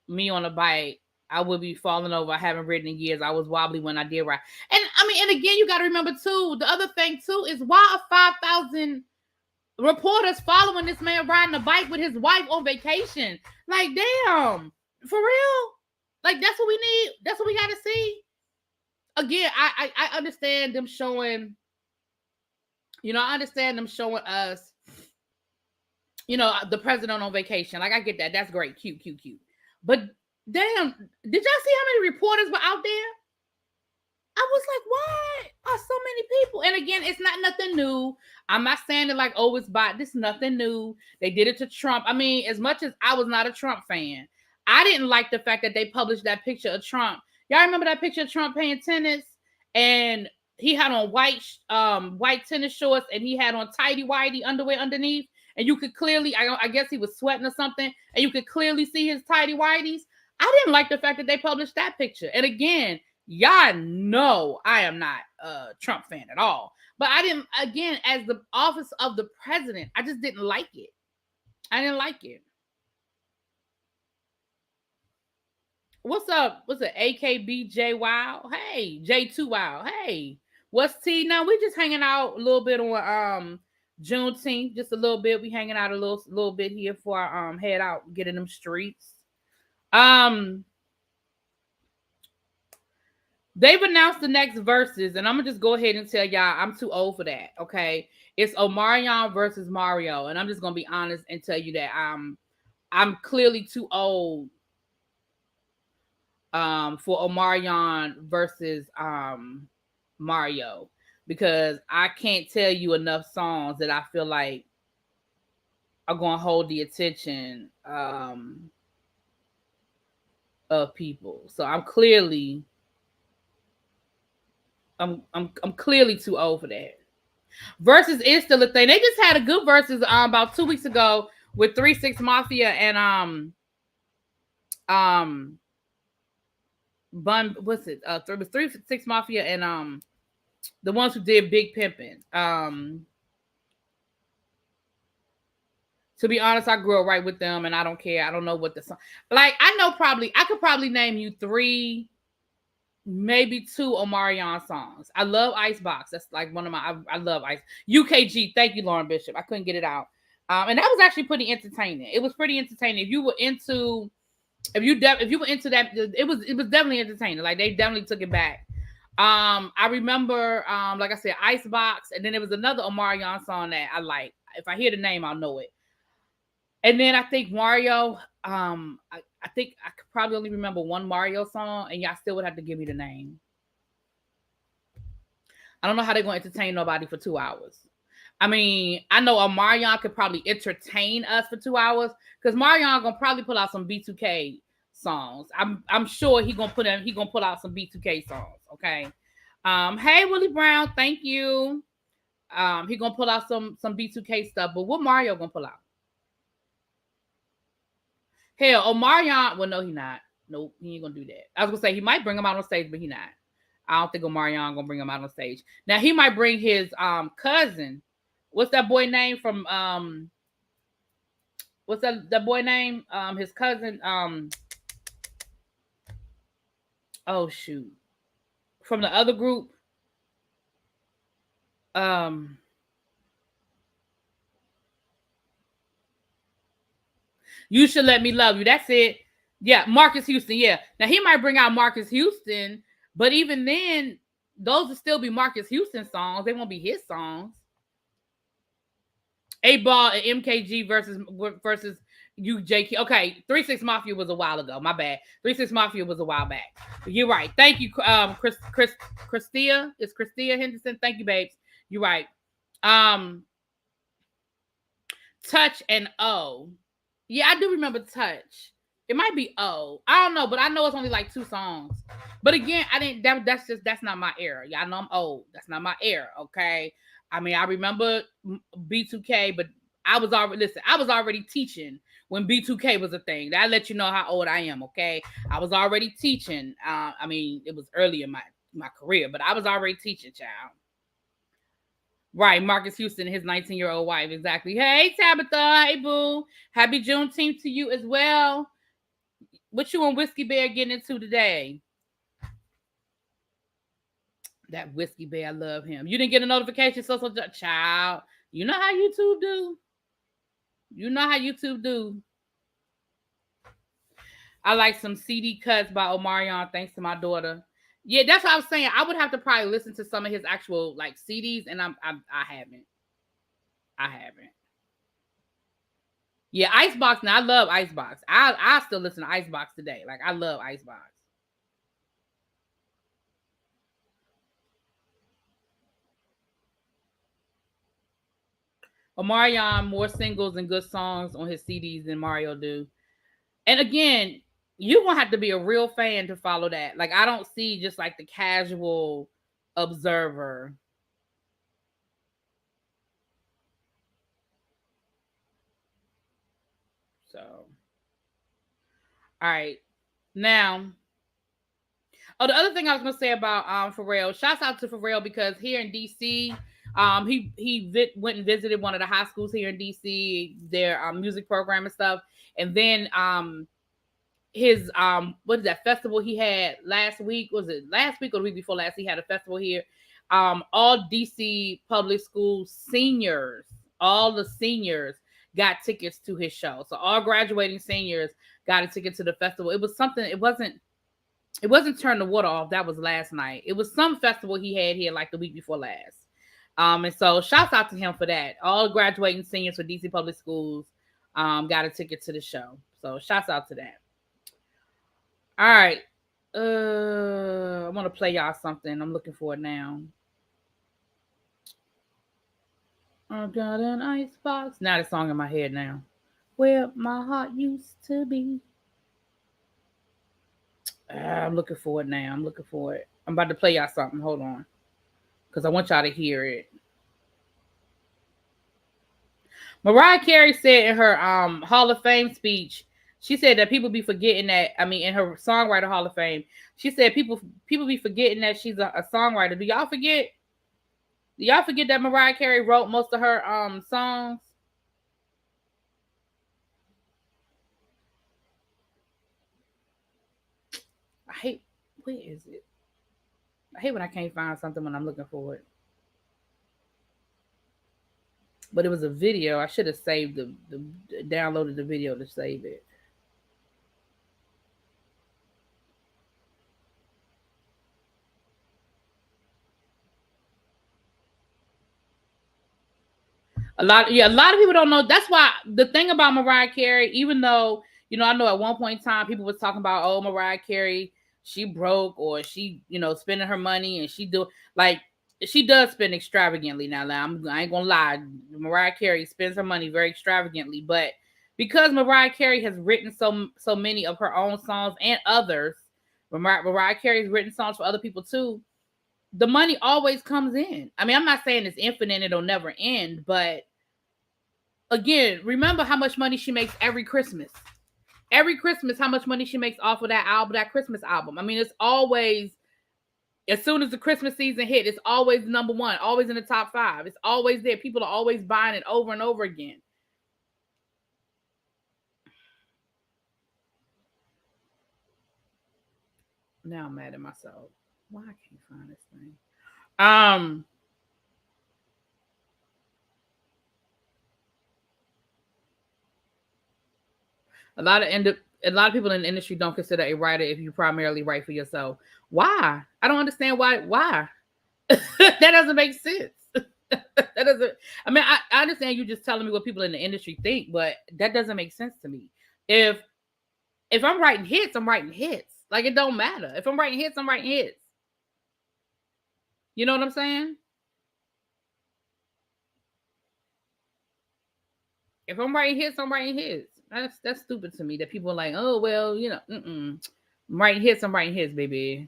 me on a bike. I would be falling over. I haven't ridden in years. I was wobbly when I did ride. And again, you got to remember too, the other thing too is why are 5,000 reporters following this man riding a bike with his wife on vacation? Like, damn, for real? Like, that's what we need. That's what we got to see. Again, I understand them showing, I understand them showing us you know, the president on vacation. Like, I get that. That's great. Cute, cute, cute. But damn, did y'all see how many reporters were out there? I was like, why are so many people? And again, it's not nothing new. I'm not saying it like, oh, it's bot. This is nothing new. They did it to Trump. I mean, as much as I was not a Trump fan, I didn't like the fact that they published that picture of Trump. Y'all remember that picture of Trump playing tennis? And he had on white tennis shorts, and he had on tighty whitey underwear underneath. And you could clearly, I guess he was sweating or something, and you could clearly see his tighty whities. I didn't like the fact that they published that picture. And again, y'all know I am not a Trump fan at all. But I didn't, again, as the office of the president, I just didn't like it. I didn't like it. What's up? What's it? AKBJ Wow? Hey, J2 Wow. Hey. What's T? Now we just hanging out a little bit on Juneteenth, just a little bit. We hanging out a little bit here before I head out, get in them streets. They've announced the next verses, and I'm gonna just go ahead and tell y'all I'm too old for that. Okay, it's Omarion versus Mario, and I'm just gonna be honest and tell you that I'm clearly too old for Omarion versus Mario, because I can't tell you enough songs that I feel like are gonna hold the attention of people. So I'm clearly too old for that. Versus is still a thing. They just had a good versus about 2 weeks ago with 3-6 Mafia and Bun, what's it? It was 3-6 Mafia and the ones who did Big Pimpin'. To be honest, I grew up right with them, and I don't care. I don't know what the song. Like, I could probably name you 3, maybe 2 Omarion songs. I love Icebox. That's like one of my. I love Ice UKG. Thank you, Lauren Bishop. I couldn't get it out, and that was actually pretty entertaining. It was pretty entertaining. If you were into that, it was definitely entertaining. Like, they definitely took it back. I remember, like I said, Icebox, and then there was another Omarion song that I like. If I hear the name, I'll know it. And then I think Mario, I think I could probably only remember one Mario song, and y'all still would have to give me the name. I don't know how they're going to entertain nobody for 2 hours. I mean, I know Omarion could probably entertain us for 2 hours, because Marion gonna probably put out some B2K songs. I'm sure he gonna put out some B2K songs. Okay. Hey Willie Brown, thank you. He gonna pull out some B2K stuff, but what Mario gonna pull out? Hell, Omarion. Well, no, he not. Nope, he ain't gonna do that. I was gonna say he might bring him out on stage, but he not. I don't think Omarion gonna bring him out on stage. Now he might bring his cousin. What's that boy name from what's that boy name? His cousin. Oh shoot. From the other group. You Should Let Me Love You. That's it. Yeah, Marcus Houston. Yeah. Now he might bring out Marcus Houston, but even then, those will still be Marcus Houston songs. They won't be his songs. 8Ball and MKG versus UJK. Okay, 3-6 Mafia was a while ago. My bad. 3-6 Mafia was a while back. You're right. Thank you, Christia. It's Christia Henderson. Thank you, babes. You're right. Touch and O. Yeah, I do remember Touch. It might be O. I don't know, but I know it's only like 2 songs. But again, I didn't. That's not my era. Y'all know I'm old. That's not my era. Okay. I mean, I remember B2K, but I was already teaching when B2K was a thing. That let you know how old I am. Okay. I was already teaching. I mean, it was early in my career, but I was already teaching, child. Right, Marcus Houston, his 19-year-old wife. Exactly. Hey, Tabitha. Hey, boo. Happy Juneteenth to you as well. What you and Whiskey Bear getting into today? That Whiskey Bear, I love him. You didn't get a notification, so child. You know how YouTube do. You know how YouTube do. I like some CD cuts by Omarion, thanks to my daughter. Yeah, that's what I was saying. I would have to probably listen to some of his actual like CDs, and I haven't. Yeah, Icebox. Now I love Icebox. I still listen to Icebox today. Like I love Icebox. Omarion more singles and good songs on his CDs than Mario do. And again, you gonna have to be a real fan to follow that. Like I don't see just like the casual observer. So, all right, now. Oh, the other thing I was gonna say about Pharrell. Shouts out to Pharrell because here in DC, went and visited one of the high schools here in DC, their music program and stuff, and then his what is that festival he had last week? Was it last week or the week before last? He had a festival here. All DC public school seniors, all the seniors got tickets to his show. So all graduating seniors got a ticket to the festival. It was something. It wasn't Turn the Water Off. That was last night. It was some festival he had here like the week before last. And so shouts out to him for that. All graduating seniors for DC public schools got a ticket to the show. So shouts out to that. All right. I want to play y'all something. I'm looking for it now. I got an icebox. Now the song in my head now. Where my heart used to be. I'm looking for it now. I'm looking for it. I'm about to play y'all something. Hold on. Because I want y'all to hear it. Mariah Carey said in her Hall of Fame speech, she said that people be forgetting that. I mean, in her Songwriter Hall of Fame, she said people be forgetting that she's a songwriter. Do y'all forget? Do y'all forget that Mariah Carey wrote most of her songs? I hate. Where is it? I hate when I can't find something when I'm looking for it. But it was a video. I should have saved the downloaded the video to save it. A lot of people don't know. That's why the thing about Mariah Carey, even though, I know at one point in time people was talking about, oh, Mariah Carey, she broke or she, spending her money and she does spend extravagantly now. I ain't gonna lie. Mariah Carey spends her money very extravagantly, but because Mariah Carey has written so many of her own songs and others, Mariah Carey's written songs for other people too. The money always comes in. I mean, I'm not saying it's infinite, it'll never end, but again, remember how much money she makes every Christmas. Every Christmas, how much money she makes off of that album, that Christmas album. I mean, it's always, as soon as the Christmas season hit, it's always number one, always in the top 5. It's always there. People are always buying it over and over again. Now I'm mad at myself. Why I can't find this thing? A lot of people in the industry don't consider a writer if you primarily write for yourself. Why? I don't understand why. Why? That doesn't make sense. That doesn't. I mean, I understand you just telling me what people in the industry think, but that doesn't make sense to me. If I'm writing hits, I'm writing hits. Like it don't matter. If I'm writing hits, I'm writing hits. You know what I'm saying? If I'm writing hits, I'm writing hits. That's stupid to me that people are like, oh well, I'm writing hits, I'm writing hits, baby.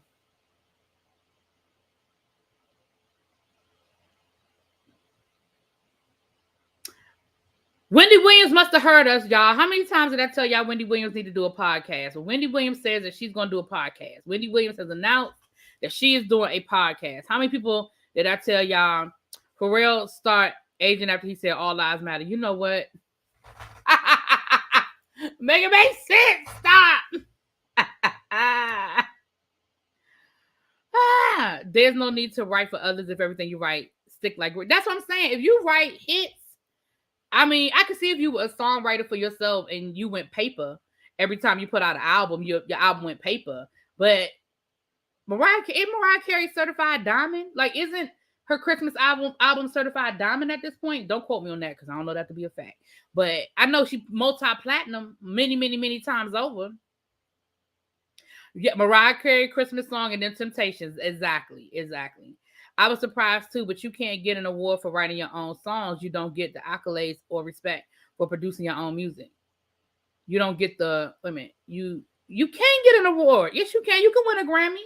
Wendy Williams must have heard us, y'all. How many times did I tell y'all Wendy Williams need to do a podcast? Well, Wendy Williams says that she's going to do a podcast. Wendy Williams has announced that she is doing a podcast. How many people did I tell y'all Pharrell start aging after he said all lives matter? You know what? Make it make sense. Stop. There's no need to write for others if everything you write stick like that's what I'm saying. If you write hits, I mean, I could see if you were a songwriter for yourself and you went paper every time you put out an album, your album went paper. But Mariah Carey certified diamond? Like, isn't her Christmas album certified diamond at this point? Don't quote me on that because I don't know that to be a fact. But I know she multi-platinum many times over. Yeah, Mariah Carey Christmas song and then Temptations. Exactly. I was surprised too, but you can't get an award for writing your own songs. You don't get the accolades or respect for producing your own music. You don't get the you can get an award. Yes, you can. You can win a Grammy.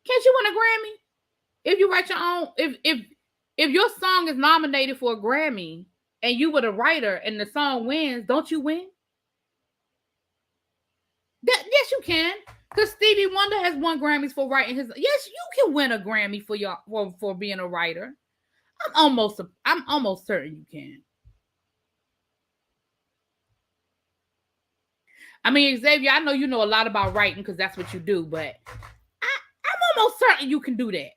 Can't you win a Grammy? If you write your own, if your song is nominated for a Grammy and you were the writer and the song wins, don't you win? Yes, you can. Because Stevie Wonder has won Grammys for writing his. Yes, you can win a Grammy for being a writer. I'm almost certain you can. I mean, Xavier, I know you know a lot about writing because that's what you do, but I'm almost certain you can do that.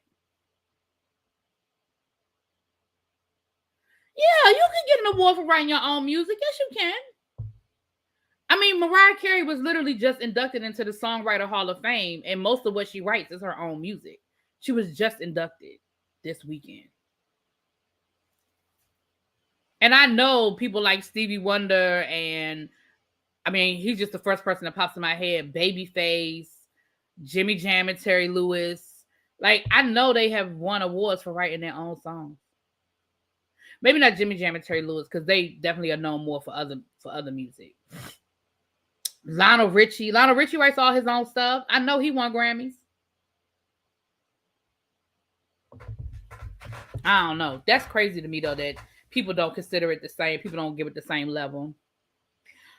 Yeah, you can get an award for writing your own music. Yes, you can. I mean, Mariah Carey was literally just inducted into the Songwriter Hall of Fame, and most of what she writes is her own music. She was just inducted this weekend. And I know people like Stevie Wonder, and I mean, he's just the first person that pops in my head. Babyface, Jimmy Jam, and Terry Lewis. Like, I know they have won awards for writing their own songs. Maybe not Jimmy Jam and Terry Lewis, because they definitely are known more for other music. Lionel Richie writes all his own stuff. I know he won Grammys. I don't know. That's crazy to me, though, that people don't consider it the same. People don't give it the same level.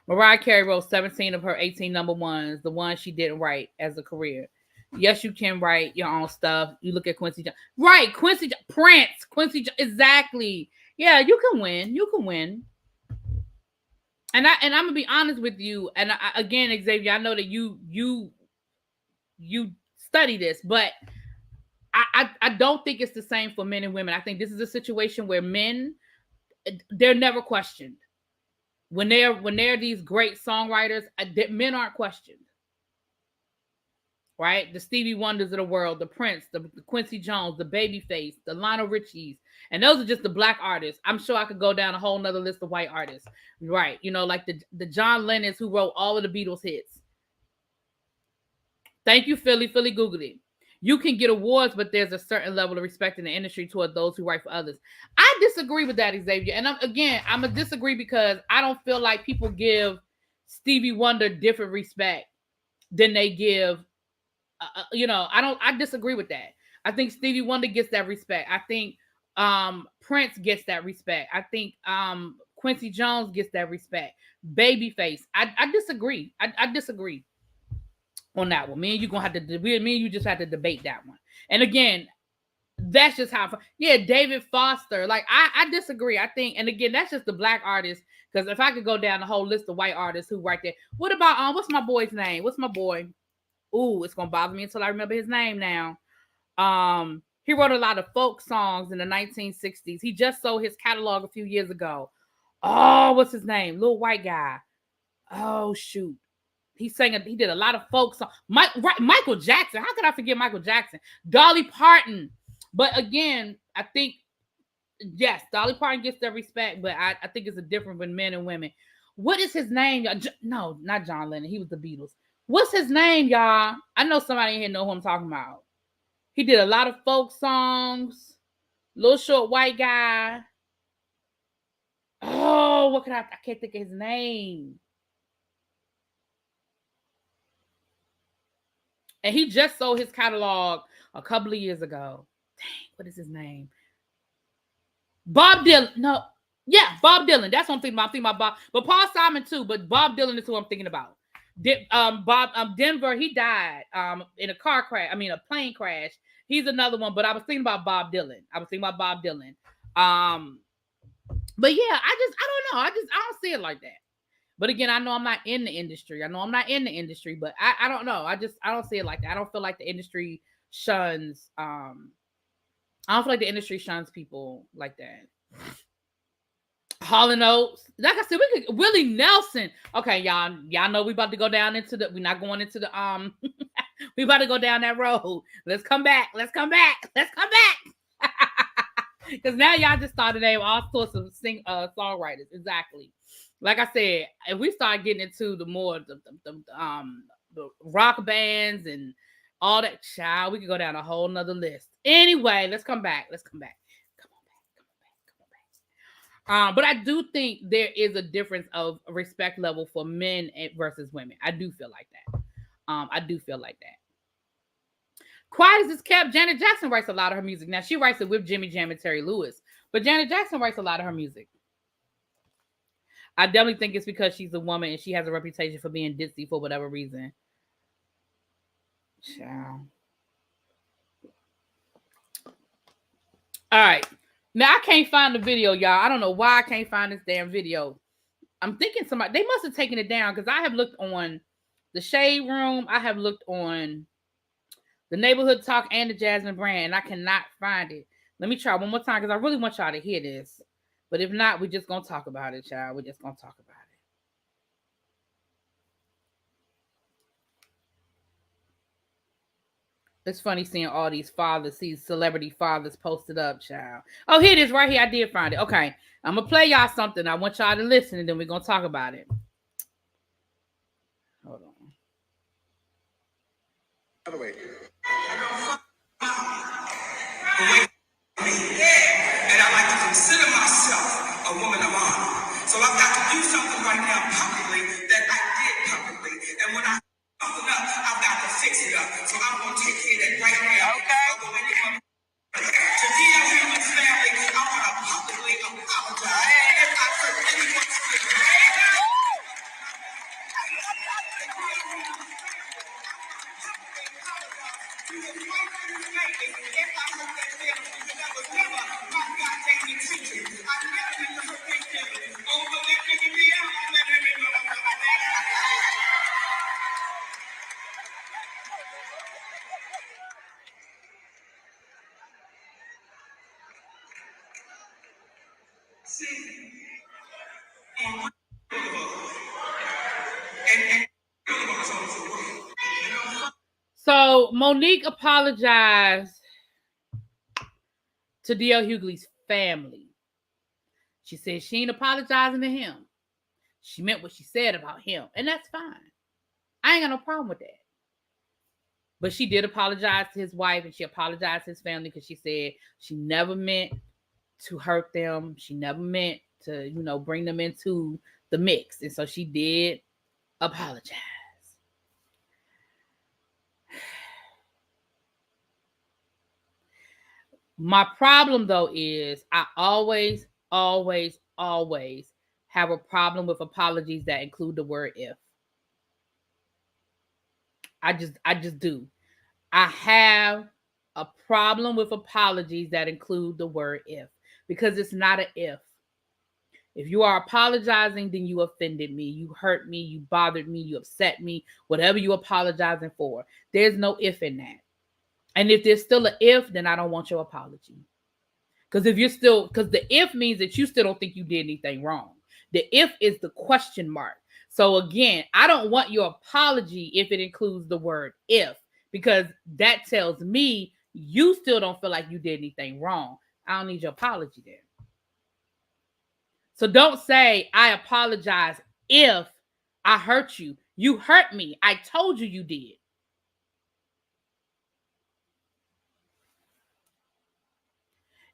Mariah Carey wrote 17 of her 18 number ones, the ones she didn't write as a career. Yes, you can write your own stuff. You look at Quincy Jones. Right, Prince, exactly. Yeah, you can win. You can win. And I'm gonna be honest with you. And again, Xavier, I know that you study this, but I don't think it's the same for men and women. I think this is a situation where men, they're never questioned. When they're these great songwriters, men aren't questioned. Right? The Stevie Wonders of the world, the Prince, the Quincy Jones, the Babyface, the Lionel Richies. And those are just the black artists. I'm sure I could go down a whole nother list of white artists. Right. You know, like the John Lennons who wrote all of the Beatles hits. Thank you, Philly. Philly Googled it. You can get awards, but there's a certain level of respect in the industry toward those who write for others. I disagree with that, Xavier. And I'm going to disagree because I don't feel like people give Stevie Wonder different respect than they give I disagree with that. I think Stevie Wonder gets that respect. I think Prince gets that respect. I think Quincy Jones gets that respect. Babyface. I disagree. I disagree on that one. Me and you just have to debate that one. And again, that's just how. David Foster. Like I disagree. I think, and again, that's just the black artists. Because if I could go down the whole list of white artists who write there, what about what's my boy's name? What's my boy? Ooh, it's gonna bother me until I remember his name now. He wrote a lot of folk songs in the 1960s. He just sold his catalog a few years ago. Oh, what's his name? Little white guy. Oh shoot. He did a lot of folk songs. Michael Jackson. How could I forget Michael Jackson? Dolly Parton. But again, I think, yes, Dolly Parton gets their respect, but I think it's a difference with men and women. What is his name? No, not John Lennon. He was the Beatles. What's his name, y'all? I know somebody in here know who I'm talking about. He did a lot of folk songs. Little short white guy. Oh, I can't think of his name. And he just sold his catalog a couple of years ago. Dang, what is his name? Bob Dylan. No. Yeah, Bob Dylan. That's what I'm thinking about. I'm thinking about Bob. But Paul Simon too. But Bob Dylan is who I'm thinking about. Denver, he died in a plane crash. He's another one, but I was thinking about Bob Dylan. But yeah, I don't know. I don't see it like that. But again, I know I'm not in the industry. But I don't know. I don't see it like that. I don't feel like the industry shuns people like that. Hall & Oates. Like I said, Willie Nelson. Okay, y'all know we about to go down we're not going into the we about to go down that road. Let's come back. Because now y'all just started to name all sorts of songwriters. Exactly. Like I said, if we start getting into the more the rock bands and all that, child, we could go down a whole nother list. Anyway, let's come back. Come on back. But I do think there is a difference of respect level for men versus women. I do feel like that. Quiet as it's kept, Janet Jackson writes a lot of her music. Now, she writes it with Jimmy Jam and Terry Lewis, but Janet Jackson writes a lot of her music. I definitely think it's because she's a woman and she has a reputation for being ditzy for whatever reason. Ciao. All right. Now, I can't find the video, y'all. I don't know why I can't find this damn video. I'm thinking somebody, they must have taken it down because I have looked on the Shade Room. I have looked on the Neighborhood Talk and the Jasmine Brand, and I cannot find it. Let me try one more time because I really want y'all to hear this. But if not, we're just going to talk about it, child. We're just going to talk about it. It's funny seeing all these fathers, these celebrity fathers posted up, child. Oh, here it is right here. I did find it. Okay. I'm going to play y'all something. I want y'all to listen, and then we're going to talk about it. Hold on. By the way. And I like to consider myself a woman of honor. So I've got to do something right now publicly that I did publicly. And when I something up, I've got to fix it up. So I'm going to take care of that right now. Okay. To DL's family, I want to publicly apologize if I hurt anyone's feelings. So Monique apologized to D.L. Hughley's family. She said she ain't apologizing to him. She meant what she said about him, and that's fine. I ain't got no problem with that. But she did apologize to his wife, and she apologized to his family because she said she never meant to hurt them. She never meant to, bring them into the mix. And so she did apologize. My problem, though, is I always have a problem with apologies that include the word if. I just do. I have a problem with apologies that include the word if, because it's not an if. If you are apologizing, then you offended me, you hurt me, you bothered me, you upset me, whatever you're apologizing for. There's no if in that. And if there's still an if, then I don't want your apology. Because the if means that you still don't think you did anything wrong. The if is the question mark. So again, I don't want your apology if it includes the word if, because that tells me you still don't feel like you did anything wrong. I don't need your apology then. So don't say, I apologize if I hurt you. You hurt me. I told you you did.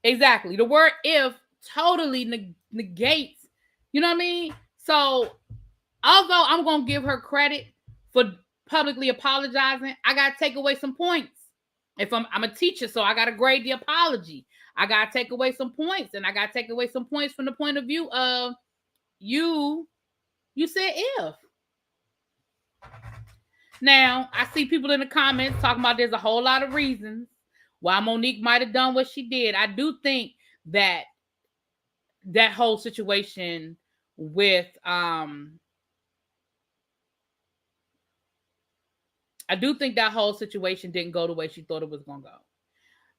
Exactly. The word if totally negates, you know what I mean? So although I'm going to give her credit for publicly apologizing, I got to take away some points. If I'm a teacher, so I got to grade the apology. I got to take away some points, and I got to take away some points from the point of view of you said if. Now, I see people in the comments talking about there's a whole lot of reasons why Monique might have done what she did. I do think that whole situation with I do think that whole situation didn't go the way she thought it was going to go.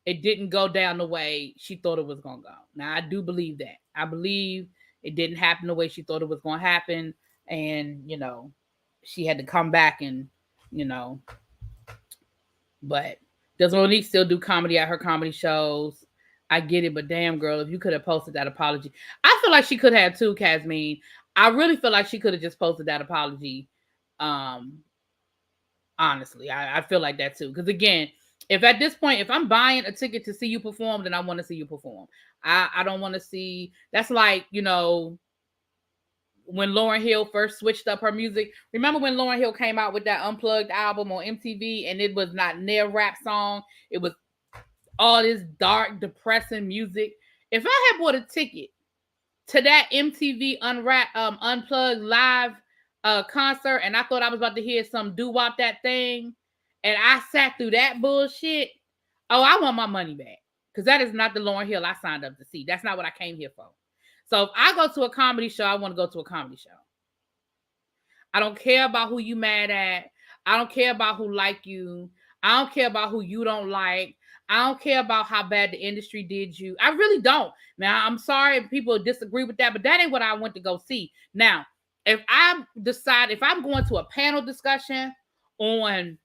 It didn't go down the way she thought it was going to go. Now, I do believe that. I believe it didn't happen the way she thought it was going to happen. And, she had to come back and, but does Monique still do comedy at her comedy shows? I get it, but damn, girl, if you could have posted that apology, I feel like she could have too, Casmine. I really feel like she could have just posted that apology. Um, Honestly, I feel like that too. Because again, if at this point, if I'm buying a ticket to see you perform, then I want to see you perform. I don't want to see. That's like, when Lauryn Hill first switched up her music. Remember when Lauryn Hill came out with that Unplugged album on MTV, and it was not near rap song. It was all this dark, depressing music. If I had bought a ticket to that MTV Unplugged live concert, and I thought I was about to hear some doo-wop that thing, and I sat through that bullshit, oh, I want my money back. Because that is not the Lauryn Hill I signed up to see. That's not what I came here for. So if I go to a comedy show, I want to go to a comedy show. I don't care about who you mad at. I don't care about who like you. I don't care about who you don't like. I don't care about how bad the industry did you. I really don't. Now, I'm sorry if people disagree with that, but that ain't what I went to go see. Now, if I'm going to a panel discussion on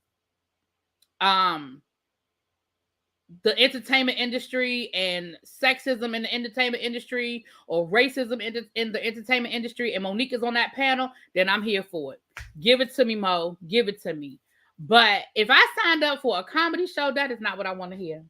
the entertainment industry and sexism in the entertainment industry or racism in the entertainment industry, and Monique is on that panel, then I'm here for it. Give it to me, Mo. Give it to me. But if I signed up for a comedy show, that is not what I want to hear.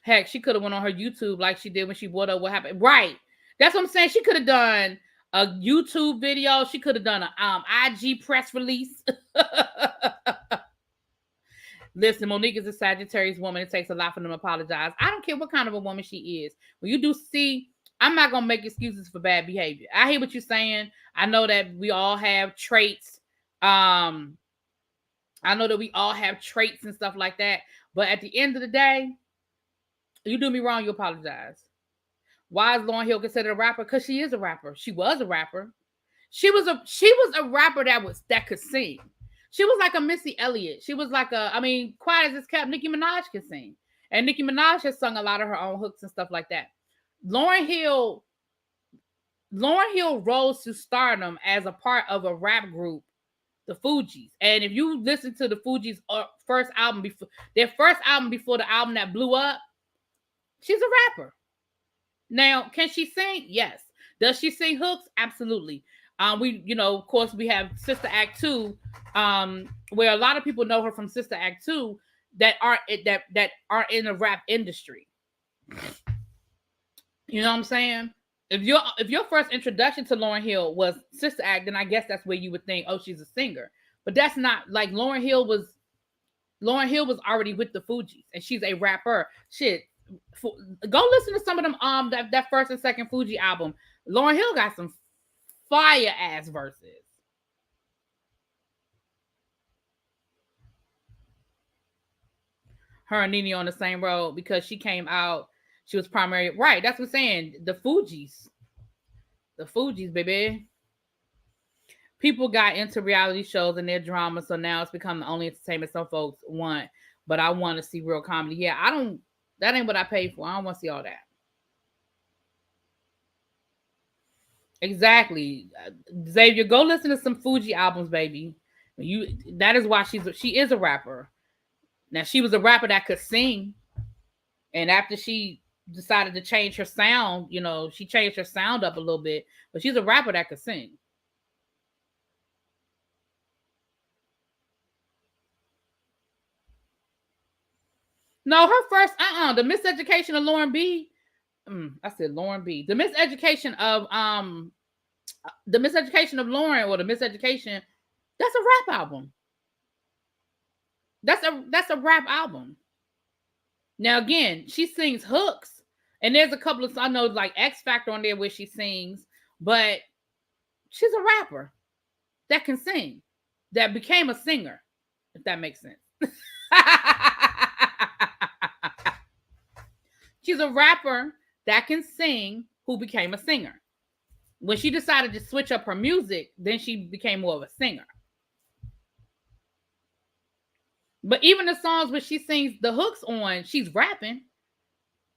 Heck, she could have went on her YouTube like she did when she brought up what happened. Right. That's what I'm saying. She could have done a YouTube video. She could have done an IG press release. Listen, Monique is a Sagittarius woman. It takes a lot for them to apologize. I don't care what kind of a woman she is. When you do see, I'm not going to make excuses for bad behavior. I hear what you're saying. I know that we all have traits. I know that we all have traits and stuff like that. But at the end of the day, you do me wrong, you apologize. Why is Lauryn Hill considered a rapper? Because she is a rapper. She was a rapper. She was a rapper that could sing. She was like a Missy Elliott. She was like quiet as it's kept, Nicki Minaj can sing. And Nicki Minaj has sung a lot of her own hooks and stuff like that. Lauryn Hill rose to stardom as a part of a rap group, the Fugees. And if you listen to the Fugees' first album before the album that blew up, she's a rapper. Now, can she sing? Yes. Does she sing hooks? Absolutely. Of course, we have Sister Act 2, where a lot of people know her from Sister Act 2 that are in the rap industry. You know what I'm saying? If your first introduction to Lauryn Hill was Sister Act, then I guess that's where you would think, oh, she's a singer. But that's not, like, Lauryn Hill was already with the Fugees, and she's a rapper. Shit. Go listen to some of them that first and second Fugees album. Lauryn Hill got some fire ass verses. Her and Nene on the same road because she came out. She was primary. Right, that's what I'm saying. The Fugees, baby. People got into reality shows and their drama, so now it's become the only entertainment some folks want. But I want to see real comedy. Yeah, that ain't what I paid for. I don't want to see all that. Exactly. Xavier, go listen to some Fugees albums, baby. That is why she is a rapper. Now, she was a rapper that could sing. And after she decided to change her sound, she changed her sound up a little bit. But she's a rapper that could sing. No, her first, the Miseducation of Lauren B. I said Lauren B. The Miseducation of Lauren, or the Miseducation, that's a rap album. That's a rap album. Now again, she sings hooks, and there's a couple of, I know, like X Factor on there where she sings, but she's a rapper that can sing, that became a singer, if that makes sense. She's a rapper that can sing who became a singer. When she decided to switch up her music, then she became more of a singer. But even the songs where she sings the hooks on, she's rapping.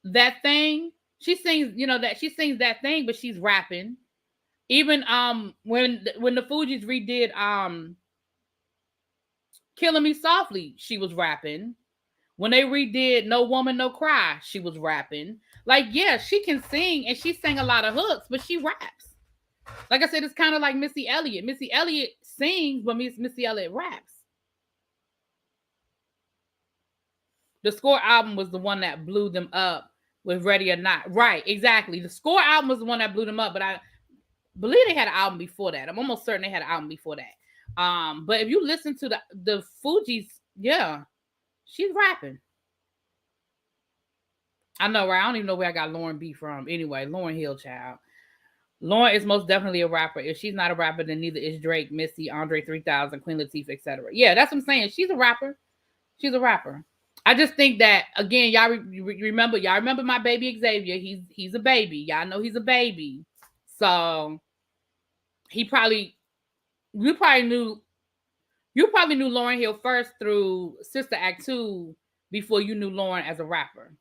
That thing, she sings, that she sings that thing, but she's rapping. Even when the Fugees redid Killing Me Softly, she was rapping. When they redid No Woman, No Cry, she was rapping. Like, yeah, she can sing and she sang a lot of hooks, but she raps. Like I said, it's kind of like Missy Elliott. Missy Elliott sings, but Missy Elliott raps. The Score album was the one that blew them up with Ready or Not. Right, exactly. The Score album was the one that blew them up, but I believe they had an album before that. I'm almost certain they had an album before that. But if you listen to the Fugees, yeah, she's rapping. I know, right? I don't even know where I got Lauren B from. Anyway, Lauryn Hill, child. Lauren is most definitely a rapper. If she's not a rapper, then neither is Drake, Missy, Andre 3000, Queen Latifah, etc. Yeah, that's what I'm saying. She's a rapper. She's a rapper. I just think that, again, y'all remember my baby Xavier. He's a baby. Y'all know he's a baby. So you probably knew Lauryn Hill first through Sister Act 2 before you knew Lauren as a rapper.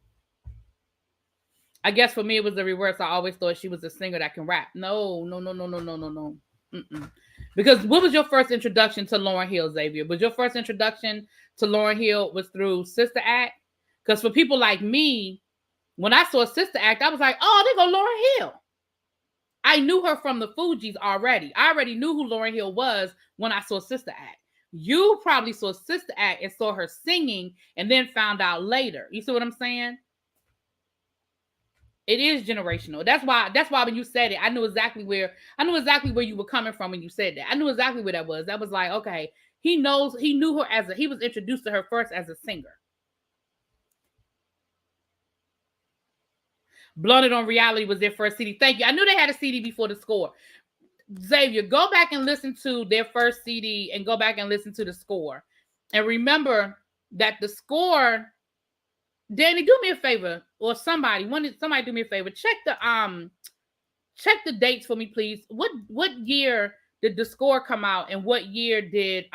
I guess for me it was the reverse. I always thought she was a singer that can rap. No. Mm-mm. Because what was your first introduction to Lauryn Hill, Xavier? Was your first introduction to Lauryn Hill was through Sister Act? Because for people like me, when I saw Sister Act, I was like, oh, there go Lauryn Hill. I knew her from the Fugees already. I already knew who Lauryn Hill was when I saw Sister Act. You probably saw Sister Act and saw her singing and then found out later. You see what I'm saying? It is generational. That's why when you said it, I knew exactly where you were coming from when you said that. I knew exactly where that was. That was like, okay, he knew her he was introduced to her first as a singer. Blunted on Reality was their first CD. Thank you. I knew they had a CD before The Score. Xavier, go back and listen to their first CD and go back and listen to The Score. And remember that The Score, Danny, do me a favor, or somebody do me a favor. Check the dates for me, please. What year did The Score come out, and what year did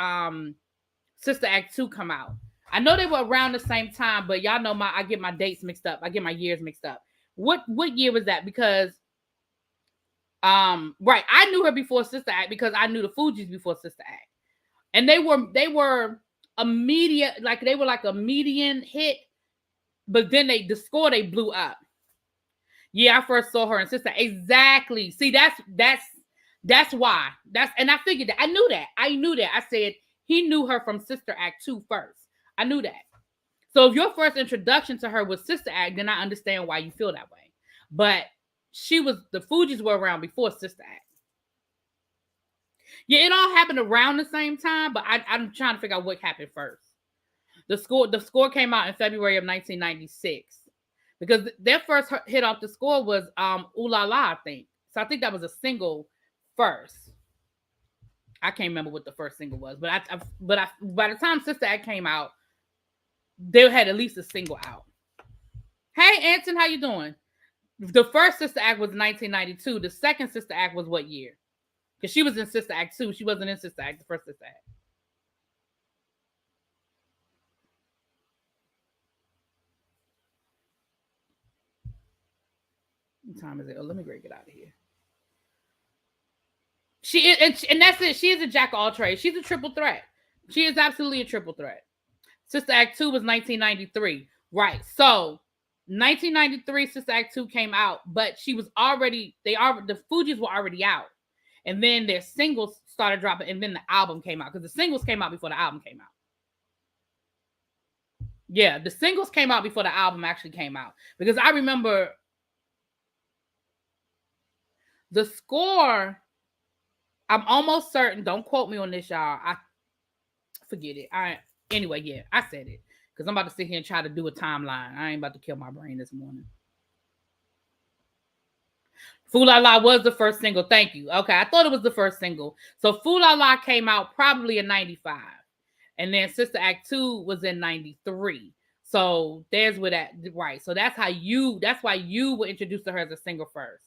Sister Act 2 come out? I know they were around the same time, but y'all know I get my dates mixed up. I get my years mixed up. What year was that? Because right, I knew her before Sister Act because I knew the Fugees before Sister Act, and they were a median hit. But then The Score, they blew up. Yeah, I first saw her and Sister. Exactly. See, that's why. And I figured that. I knew that. I said he knew her from Sister Act 2 first. I knew that. So if your first introduction to her was Sister Act, then I understand why you feel that way. But the Fugees were around before Sister Act. Yeah, it all happened around the same time, but I'm trying to figure out what happened first. The Score came out in February of 1996 because their first hit off The Score was Ooh La La, I think. So I think that was a single first. I can't remember what the first single was, but by the time Sister Act came out, they had at least a single out. Hey, Anton, how you doing? The first Sister Act was 1992. The second Sister Act was what year? Because she was in Sister Act 2. She wasn't in Sister Act, the first Sister Act. What time is it? Oh, let me get out of here. She is, and that's it. She is a jack of all trades. She's a triple threat. She is absolutely a triple threat. Sister Act 2 was 1993. Right. So 1993, Sister Act 2 came out, but she was already, the Fugees were already out. And then their singles started dropping, and then the album came out. Because the singles came out before the album came out. Yeah, the singles came out before the album actually came out. Because I remember The Score, I'm almost certain, don't quote me on this, y'all. I forget it. Anyway, yeah, I said it. Because I'm about to sit here and try to do a timeline. I ain't about to kill my brain this morning. Fool La La was the first single. Thank you. Okay, I thought it was the first single. So Fool La La came out probably in 95. And then Sister Act 2 was in 93. So there's where that, right. So that's why you were introduced to her as a single first.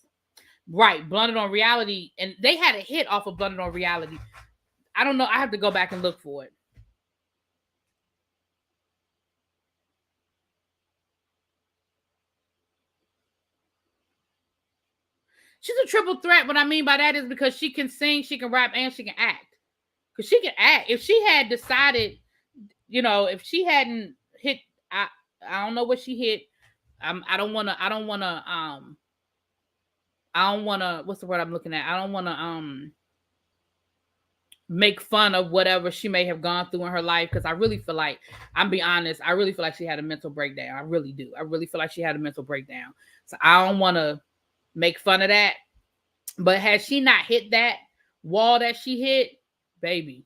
Right, Blunted on Reality. And they had a hit off of Blunted on Reality. I don't know. I have to go back and look for it. She's a triple threat. What I mean by that is because she can sing, she can rap, and she can act. Because she can act. If she had decided if she hadn't hit, I I don't know what she hit. I don't want to. I don't want to. What's the word I'm looking at? I don't want to make fun of whatever she may have gone through in her life, because I really feel like, I'm be honest, I really feel like she had a mental breakdown. I really do. I really feel like she had a mental breakdown. So I don't want to make fun of that. But had she not hit that wall that she hit, baby,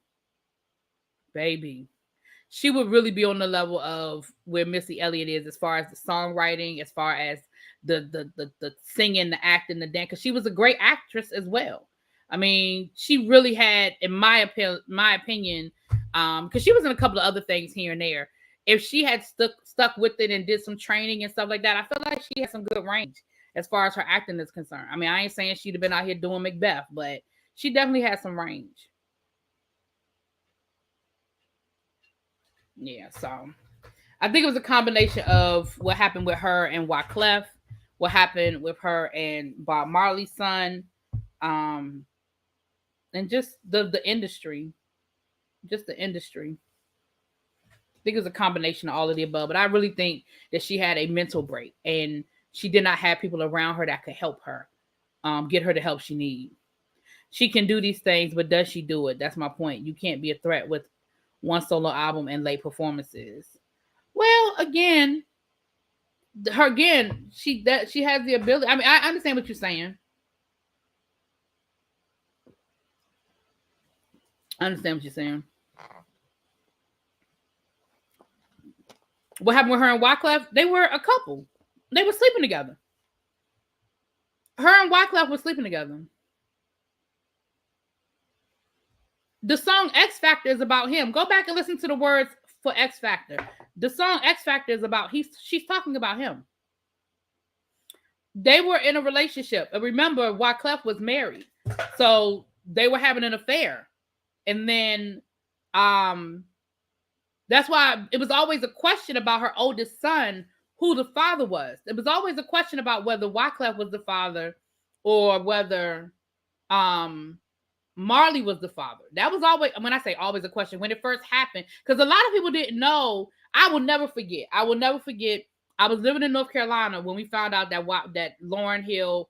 she would really be on the level of where Missy Elliott is, as far as the songwriting, as far as the singing, the acting, the dance, because she was a great actress as well. I mean, she really had, in my opinion, because she was in a couple of other things here and there. If she had stuck with it and did some training and stuff like that, I feel like she had some good range as far as her acting is concerned. I mean, I ain't saying she'd have been out here doing Macbeth, but she definitely had some range. Yeah, so I think it was a combination of what happened with her and Wyclef, what happened with her and Bob Marley's son, and just the industry, just the industry. I think it was a combination of all of the above, but I really think that she had a mental break, and she did not have people around her that could help her, get her the help she needs. She can do these things, but does she do it? That's my point. You can't be a threat with one solo album and late performances. Well, again, she has the ability. I mean, I understand what you're saying. I understand what you're saying. What happened with her and Wyclef? They were a couple. They were sleeping together. Her and Wyclef were sleeping together. The song X Factor is about him. Go back and listen to the words for X Factor. The song X Factor is about, she's talking about him. They were in a relationship. And remember, Wyclef was married. So they were having an affair. And then that's why it was always a question about her oldest son, who the father was. It was always a question about whether Wyclef was the father or whether Marley was the father. That was always, when I say always, a question, when it first happened, because a lot of people didn't know. I will never forget. I was living in North Carolina when we found out that Lauryn Hill,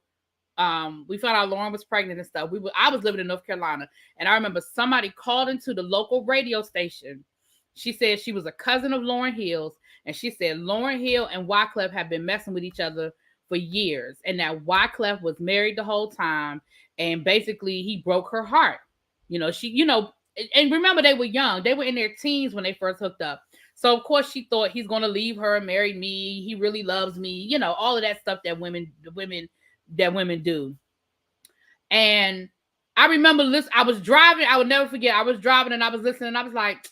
we found out Lauryn was pregnant and stuff. I was living in North Carolina, and I remember somebody called into the local radio station. She said she was a cousin of Lauryn Hill's, and she said Lauryn Hill and Wyclef have been messing with each other for years, and that Wyclef was married the whole time, and basically he broke her heart. And remember, they were young. They were in their teens when they first hooked up. So of course she thought, he's going to leave her and marry me. He really loves me. All of that stuff that women do. And I remember I was driving. I would never forget. I was driving and I was listening. And I was like,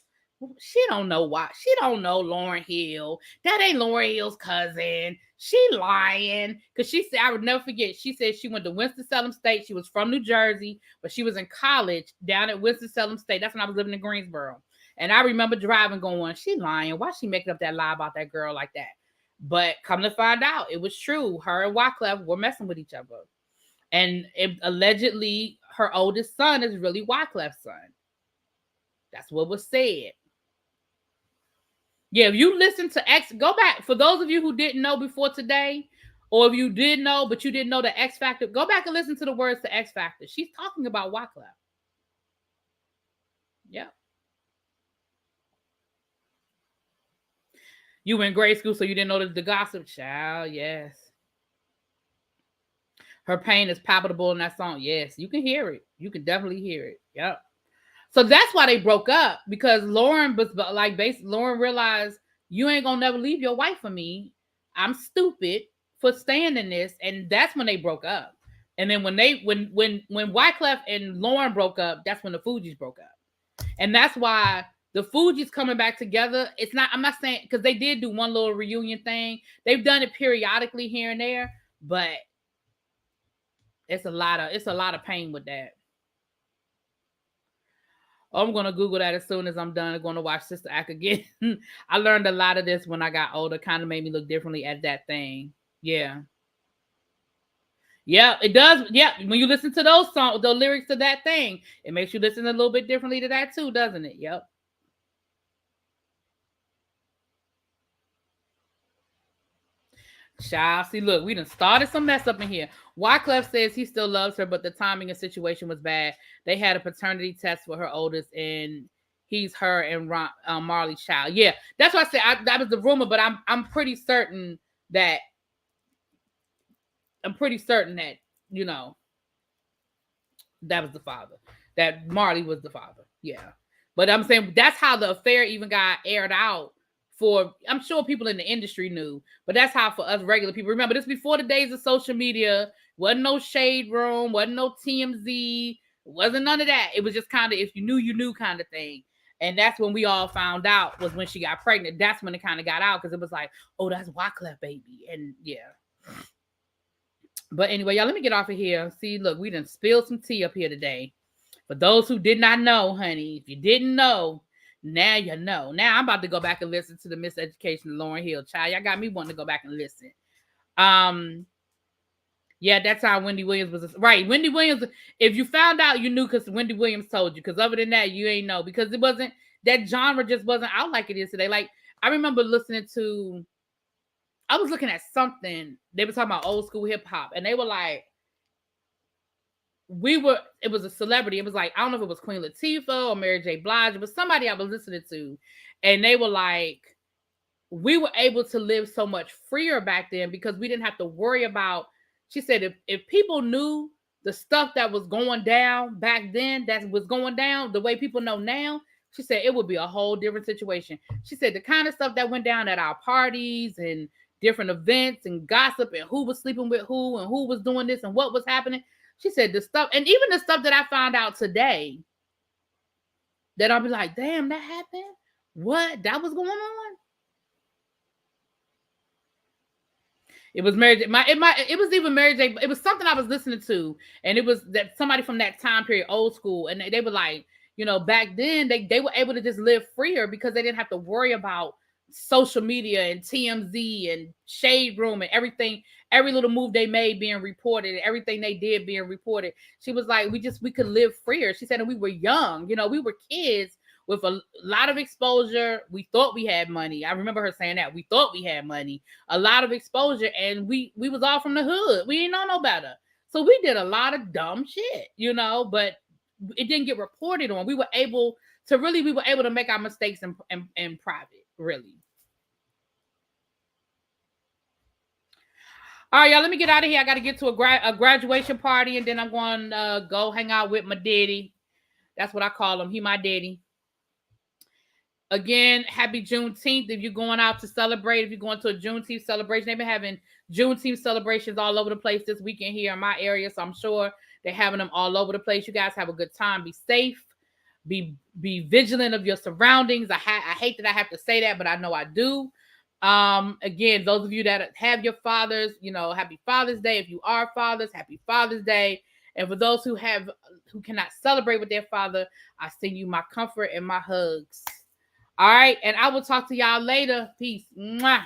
she don't know why. She don't know Lauryn Hill. That ain't Lauryn Hill's cousin. She lying. Because she said, I would never forget, she said she went to Winston-Salem State. She was from New Jersey, but she was in college down at Winston-Salem State. That's when I was living in Greensboro. And I remember driving going, she lying. Why she making up that lie about that girl like that? But come to find out, it was true. Her and Wyclef were messing with each other. And allegedly, her oldest son is really Wyclef's son. That's what was said. Yeah, if you listen to go back, for those of you who didn't know before today, or if you did know, but you didn't know the X Factor, go back and listen to the words to X Factor. She's talking about Wyclef. Yeah. You were in grade school, so you didn't know the gossip, child. Yes. Her pain is palpable in that song. Yes, you can hear it. You can definitely hear it. Yep. So that's why they broke up, because Lauryn was like, basically, Lauryn realized, you ain't gonna never leave your wife for me. I'm stupid for staying in this, and that's when they broke up. And then when Wyclef and Lauryn broke up, that's when the Fugees broke up, and that's why the Fugees coming back together. It's not. I'm not saying, because they did do one little reunion thing. They've done it periodically here and there, but it's a lot of pain with that. I'm going to Google that as soon as I'm done. I'm going to watch Sister Act again. I learned a lot of this when I got older. Kind of made me look differently at that thing. Yeah. Yeah, it does. Yeah, when you listen to those songs, the lyrics to that thing, it makes you listen a little bit differently to that too, doesn't it? Yep. Child, see, look, we done started some mess up in here. Wyclef says he still loves her, but the timing and situation was bad. They had a paternity test for her oldest, and he's her and Marley's child. Yeah, that's what I said. That was the rumor, but I'm pretty certain that you know that was the father. That Marley was the father. Yeah, but I'm saying that's how the affair even got aired out. I'm sure people in the industry knew, but that's how for us regular people. Remember, this before the days of social media. Wasn't no shade room, wasn't no TMZ, wasn't none of that. It was just kind of if you knew, you knew kind of thing. And that's when we all found out was when she got pregnant. That's when it kind of got out because it was like, oh, that's Wyclef baby. And yeah. But anyway, y'all, let me get off of here. See, look, we done spilled some tea up here today. For those who did not know, honey, if you didn't know, now you know. Now I'm about to go back and listen to the Miseducation of Lauryn Hill. Child, y'all got me wanting to go back and listen. Yeah, that's how Wendy Williams was. Right, Wendy Williams. If you found out, you knew because Wendy Williams told you. Because other than that, you ain't know. Because it wasn't, that genre just wasn't out like it is today. Like, I remember listening to, I was looking at something. They were talking about old school hip hop. And they were like, it was a celebrity. It was like, I don't know if it was Queen Latifah or Mary J. Blige. It was somebody I was listening to. And they were like, we were able to live so much freer back then because we didn't have to worry about, she said, if people knew the stuff that was going down back then, that was going down the way people know now, she said it would be a whole different situation. She said the kind of stuff that went down at our parties and different events and gossip and who was sleeping with who and who was doing this and what was happening. She said the stuff, and even the stuff that I found out today, that I'll be like, damn, that happened? What? That was going on? It was Mary J. It was even Mary J. It was something I was listening to, and it was that somebody from that time period, old school, and they were like, back then they were able to just live freer because they didn't have to worry about social media and TMZ and Shade Room and everything, every little move they made being reported, everything they did being reported. She was like, we could live freer. She said, and we were young, we were kids with a lot of exposure. We thought we had money. I remember her saying that. We thought we had money, a lot of exposure, and we was all from the hood. We didn't know no better. So we did a lot of dumb shit, but it didn't get reported on. We were able to make our mistakes in private, really. All right, y'all, let me get out of here. I got to get to a graduation party, and then I'm going to go hang out with my daddy. That's what I call him. He my daddy. Again, happy Juneteenth. If you're going out to celebrate, if you're going to a Juneteenth celebration, they've been having Juneteenth celebrations all over the place this weekend here in my area, so I'm sure they're having them all over the place. You guys have a good time. Be safe. Be vigilant of your surroundings. I hate that I have to say that, but I know I do. Again, those of you that have your fathers, happy Father's Day. If you are fathers, happy Father's Day. And for those who cannot celebrate with their father, I send you my comfort and my hugs. All right, and I will talk to y'all later. Peace. Mwah.